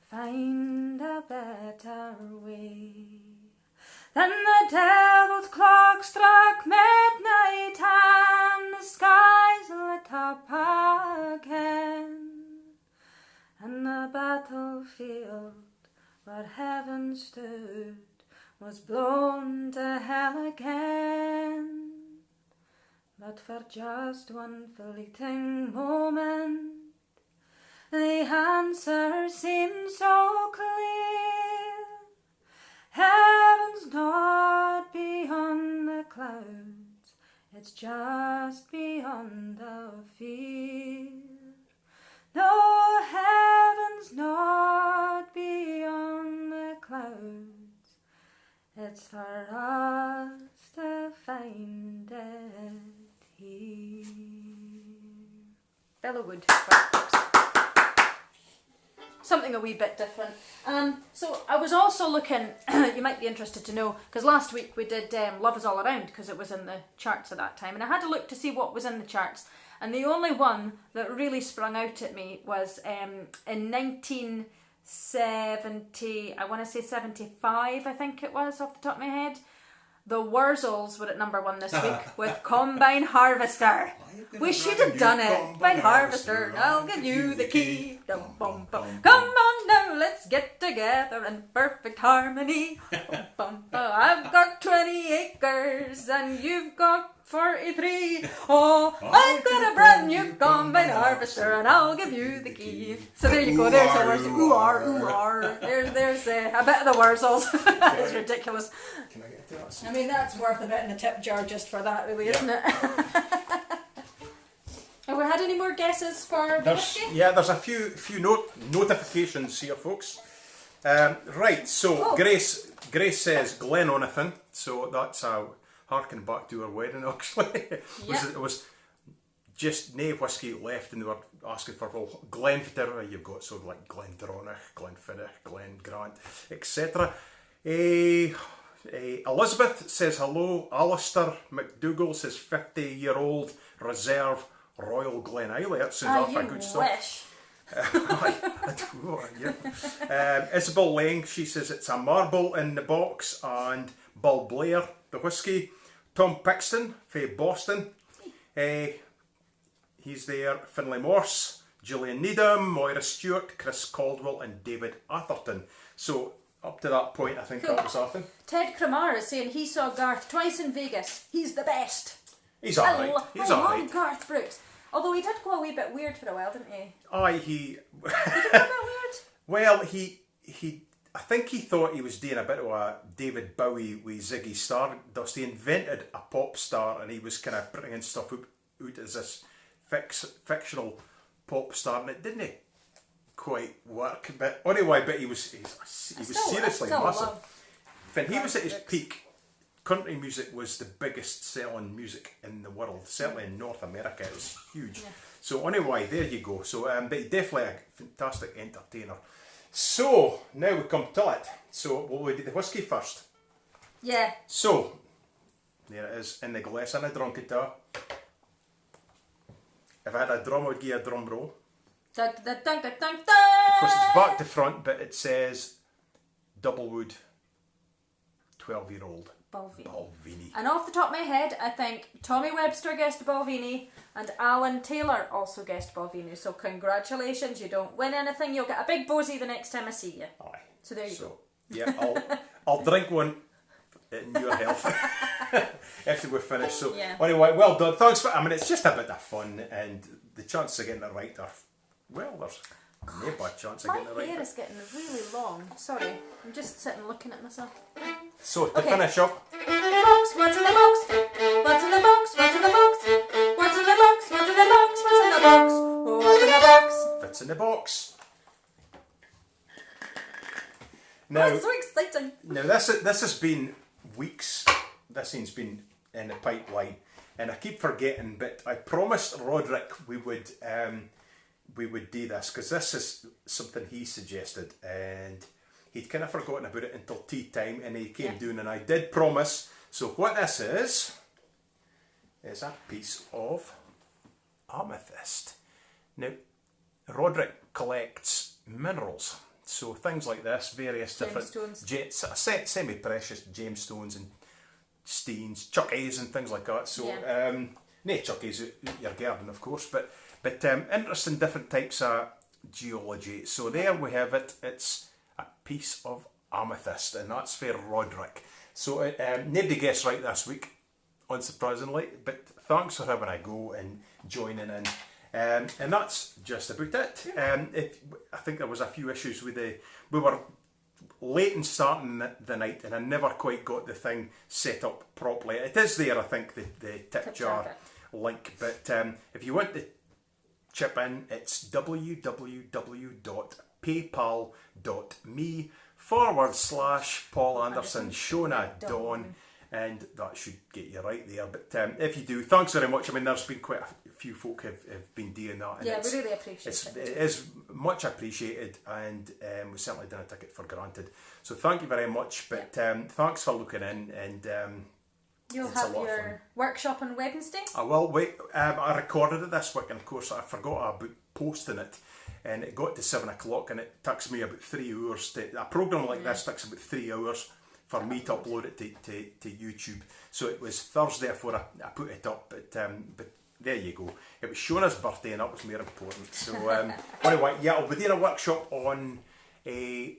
Speaker 2: find a better way. Then the devil's clock struck midnight and the skies lit up again, and the battlefield where heaven stood was blown to hell again. But for just one fleeting moment the answer seemed so clear. Heaven's not beyond the clouds, it's just beyond the fear. No, heaven's not beyond the clouds, it's for us to find it here. Bellowood. something a wee bit different. So I was also looking, you might be interested to know, because last week we did Love Is All Around, because it was in the charts at that time, and I had to look to see what was in the charts, and the only one that really sprung out at me was in 1970, I want to say 75, I think it was, off the top of my head. The Wurzels were at number 1 this week with Combine Harvester. We should have done it. Combine Harvester, and I'll give you the key. Dum, bum, bum. Come on now, let's get together in perfect harmony. Bum, bum, bum. I've got 20 acres and you've got 43. Oh, I've got a brand new Combine Harvester and I'll give you the key. So there you go, there's a Wurzel. Ooh-ar. There's a bit of the Wurzels. It's ridiculous.
Speaker 1: Can I get to that?
Speaker 2: I mean, that's worth a bit in the tip jar just for that, really, isn't it? Have we had any more guesses for the whiskey?
Speaker 1: Yeah, there's a few notifications here, folks. Right, so Grace says Glenonathan, so that's harking back to her wedding, actually. It was just nae whiskey left, and they were asking for, well, Glenfiddich, you've got sort of like Glendronach, Glenfiddich, Glen Grant, etc. Elizabeth says hello. Alistair McDougall says 50-year-old reserve Royal Glen Islay. That sounds awful good stuff. Isabel Lang, she says it's a marble in the box, and Bull Blair, the whiskey. Tom Pixton from Boston, he's there. Finlay Morse, Gillian Needham, Moira Stewart, Chris Caldwell, and David Atherton. So up to that point, I think that was Atherton.
Speaker 2: Ted Cramar is saying he saw Garth twice in Vegas. He's the best.
Speaker 1: He's alright. He's alright.
Speaker 2: Garth Brooks. Although he did go a wee bit weird for a while, didn't he?
Speaker 1: Aye,
Speaker 2: He did go a bit weird?
Speaker 1: Well, I think he thought he was doing a bit of a David Bowie with Ziggy Stardust. He invented a pop star, and he was kind of bringing stuff out as this fictional pop star, and it didn't quite work. But anyway, he was seriously massive. When he was at his peak, country music was the biggest selling music in the world, certainly in North America. It was huge. Yeah. So anyway, there you go. So, but definitely a fantastic entertainer. So, now we come to it. So, will we do the whiskey first?
Speaker 2: Yeah.
Speaker 1: So, there it is in the glass, and I drunk it up. If I had a drum, I would give a drum roll.
Speaker 2: Dun, dun, dun, dun, dun, dun.
Speaker 1: Because it's back to front, but it says Doublewood 12-year-old Balvenie.
Speaker 2: And off the top of my head, I think Tommy Webster guessed Balvenie and Alan Taylor also guessed Balvenie. So congratulations, you don't win anything. You'll get a big bosey the next time I see you.
Speaker 1: Aye.
Speaker 2: So there you go.
Speaker 1: Yeah, I'll drink one in your health after we're finished. So anyway, well done. Thanks for. I mean, it's just a bit of fun, and the chances of getting it right are, well, there's no bad chance of getting it right.
Speaker 2: My hair is getting really long. Sorry, I'm just sitting looking at myself.
Speaker 1: So to finish up.
Speaker 2: What's in the box? What's in the box? What's in the box? What's in the box? What's in the box? What's in the box? What's in the box? What's in the box?
Speaker 1: Fits in the box.
Speaker 2: Now, oh, it's so exciting.
Speaker 1: Now this has been weeks. This thing's been in the pipeline, and I keep forgetting. But I promised Roderick we would do this, because this is something he suggested, and he'd kind of forgotten about it until tea time, and he came down, and I did promise. So what this is a piece of amethyst. Now, Roderick collects minerals. So things like this, various different semi-precious gemstones and steens, chuckies and things like that. So, no chuckies out your garden, of course, but interesting different types of geology. So there we have it. It's a piece of amethyst, and that's for Roderick. So nobody guessed right this week, unsurprisingly, but thanks for having a go and joining in. And that's just about it. I think there was a few issues with we were late in starting the night, and I never quite got the thing set up properly. It is there, I think, the tip jar link, but if you want to chip in, it's www.paypal.me/Paul Anderson Shona Dawn. And that should get you right there. But if you do, thanks very much. I mean, there's been quite a few folk have been doing that. And
Speaker 2: yeah, we really appreciate it.
Speaker 1: It is much appreciated, and we certainly didn't take it for granted. So thank you very much. But thanks for looking in, and
Speaker 2: you'll have your workshop on Wednesday.
Speaker 1: I will. Wait, I recorded it this week, and of course I forgot about posting it. And it got to 7 o'clock, and it takes me about 3 hours. A programme like this takes about 3 hours for me to upload it to YouTube. So it was Thursday before I put it up, but there you go. It was Shona's birthday, and that was more important. So anyway, yeah, I'll be doing a workshop on a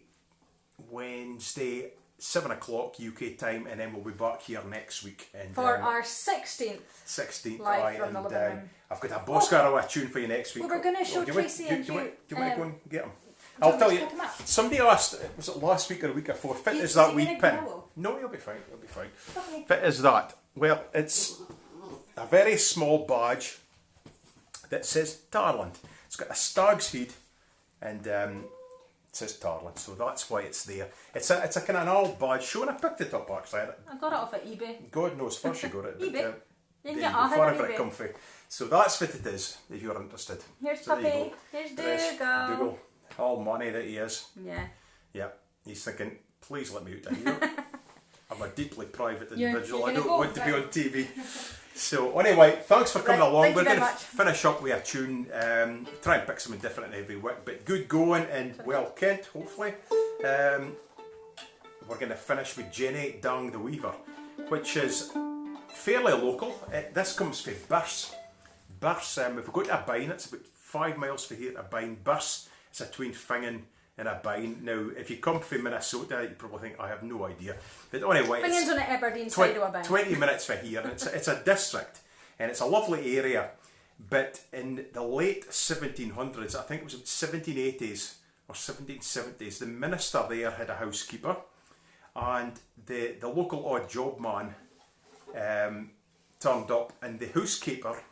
Speaker 1: Wednesday, 7 o'clock UK time, and then we'll be back here next week. And,
Speaker 2: for our 16th live from the living room.
Speaker 1: I've got a Boscar tune for you next week.
Speaker 2: Well, we're going to show Tracy and
Speaker 1: you. Do you want to go and get them?
Speaker 2: I'll
Speaker 1: I'll tell you, somebody asked, was it last week or a week before, fit is that wee pin? No, you'll be fine,
Speaker 2: Okay.
Speaker 1: Fit is that? Well, it's a very small badge that says Tarland. It's got a stag's head, and it says Tarland, so that's why it's there. It's a kind of an old badge. Shona picked it up actually.
Speaker 2: I got it off at eBay.
Speaker 1: God knows, first you got it.
Speaker 2: eBay.
Speaker 1: But,
Speaker 2: you can get it on eBay.
Speaker 1: Comfy. So that's what it is, if you're interested.
Speaker 2: Here's
Speaker 1: so
Speaker 2: Puppy. Here's Dougal.
Speaker 1: All money that he is.
Speaker 2: Yeah.
Speaker 1: Yeah. He's thinking, please let me out of here. I'm a deeply private individual. I don't
Speaker 2: go,
Speaker 1: want to be on TV. So anyway, thanks for coming along. We're going to finish up with a tune. Try and pick something different every week, but good going and well kent, hopefully. We're going to finish with Jenny Dang the Weaver, which is fairly local. This comes from Birse. Birse, if we go to Abine, it's about 5 miles from here to Abine. Birse, it's between Fingen and Abine. Now, if you come from Minnesota, you probably think, I have no idea. But anyway,
Speaker 2: Fingen's on the Aberdeen side of Abine.
Speaker 1: 20 minutes from here, and it's a district, and it's a lovely area. But in the late 1700s, I think it was 1780s or 1770s, the minister there had a housekeeper, and the local odd job man turned up, and the housekeeper,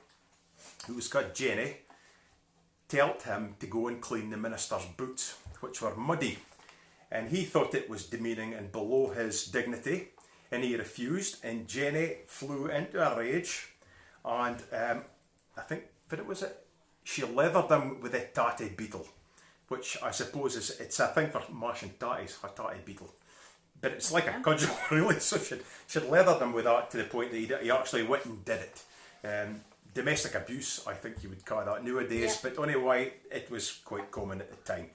Speaker 1: who was called Jenny, told him to go and clean the minister's boots, which were muddy, and he thought it was demeaning and below his dignity, and he refused, and Jenny flew into a rage, and I think that it was she leathered him with a tatty beetle, which I suppose it's a thing for mashing tatties, a tatty beetle. But it's like a cudgel, really. So she'd leathered him with that to the point that he actually went and did it. Domestic abuse, I think you would call that nowadays. Yeah. But anyway, it was quite common at the time.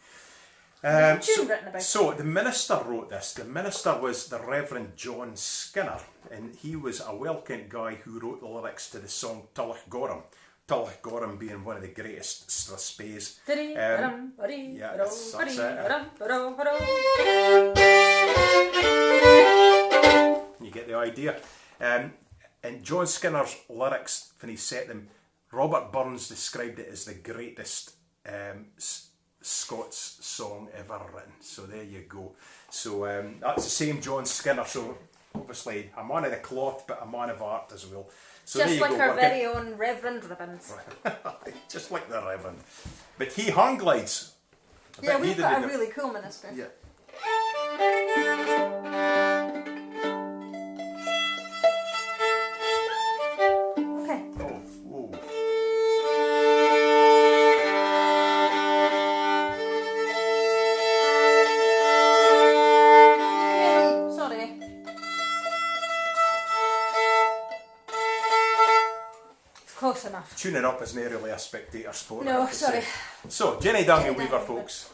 Speaker 1: So the minister wrote this. The minister was the Reverend John Skinner, and he was a well-kent guy who wrote the lyrics to the song Tullach Gorham. Tullach Gorham being one of the greatest strathspeys. Yeah, that's it. You get the idea. And John Skinner's lyrics, when he set them, Robert Burns described it as the greatest Scots song ever written. So there you go. So that's the same John Skinner. So obviously a man of the cloth, but a man of art as well. So
Speaker 2: just like our very own Reverend Ribbons.
Speaker 1: Just like the Reverend. But he hang glides.
Speaker 2: Yeah, we've got a really cool minister.
Speaker 1: Yeah.
Speaker 2: Close enough.
Speaker 1: Tuning up isn't really a spectator sport.
Speaker 2: No, sorry.
Speaker 1: So, Jenny Dang and Weaver, folks.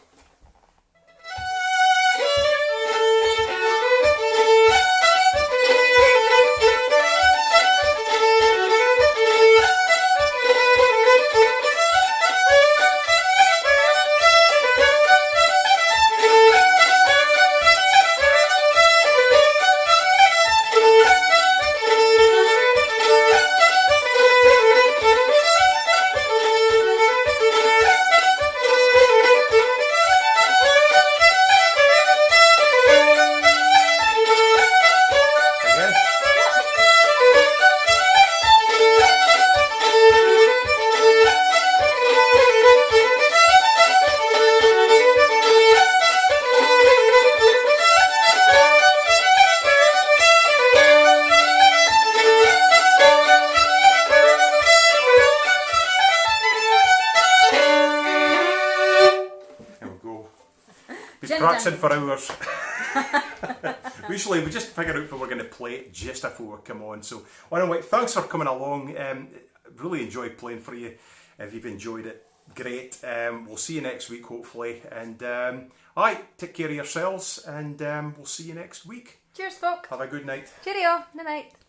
Speaker 1: practicing for hours. Usually we just figure out when we're going to play it just before we come on. So anyway, thanks for coming along. Really enjoyed playing for you. If you've enjoyed it, great. We'll see you next week, hopefully. And take care of yourselves, and we'll see you next week.
Speaker 2: Cheers, folk.
Speaker 1: Have a good night.
Speaker 2: Cheerio. Good night.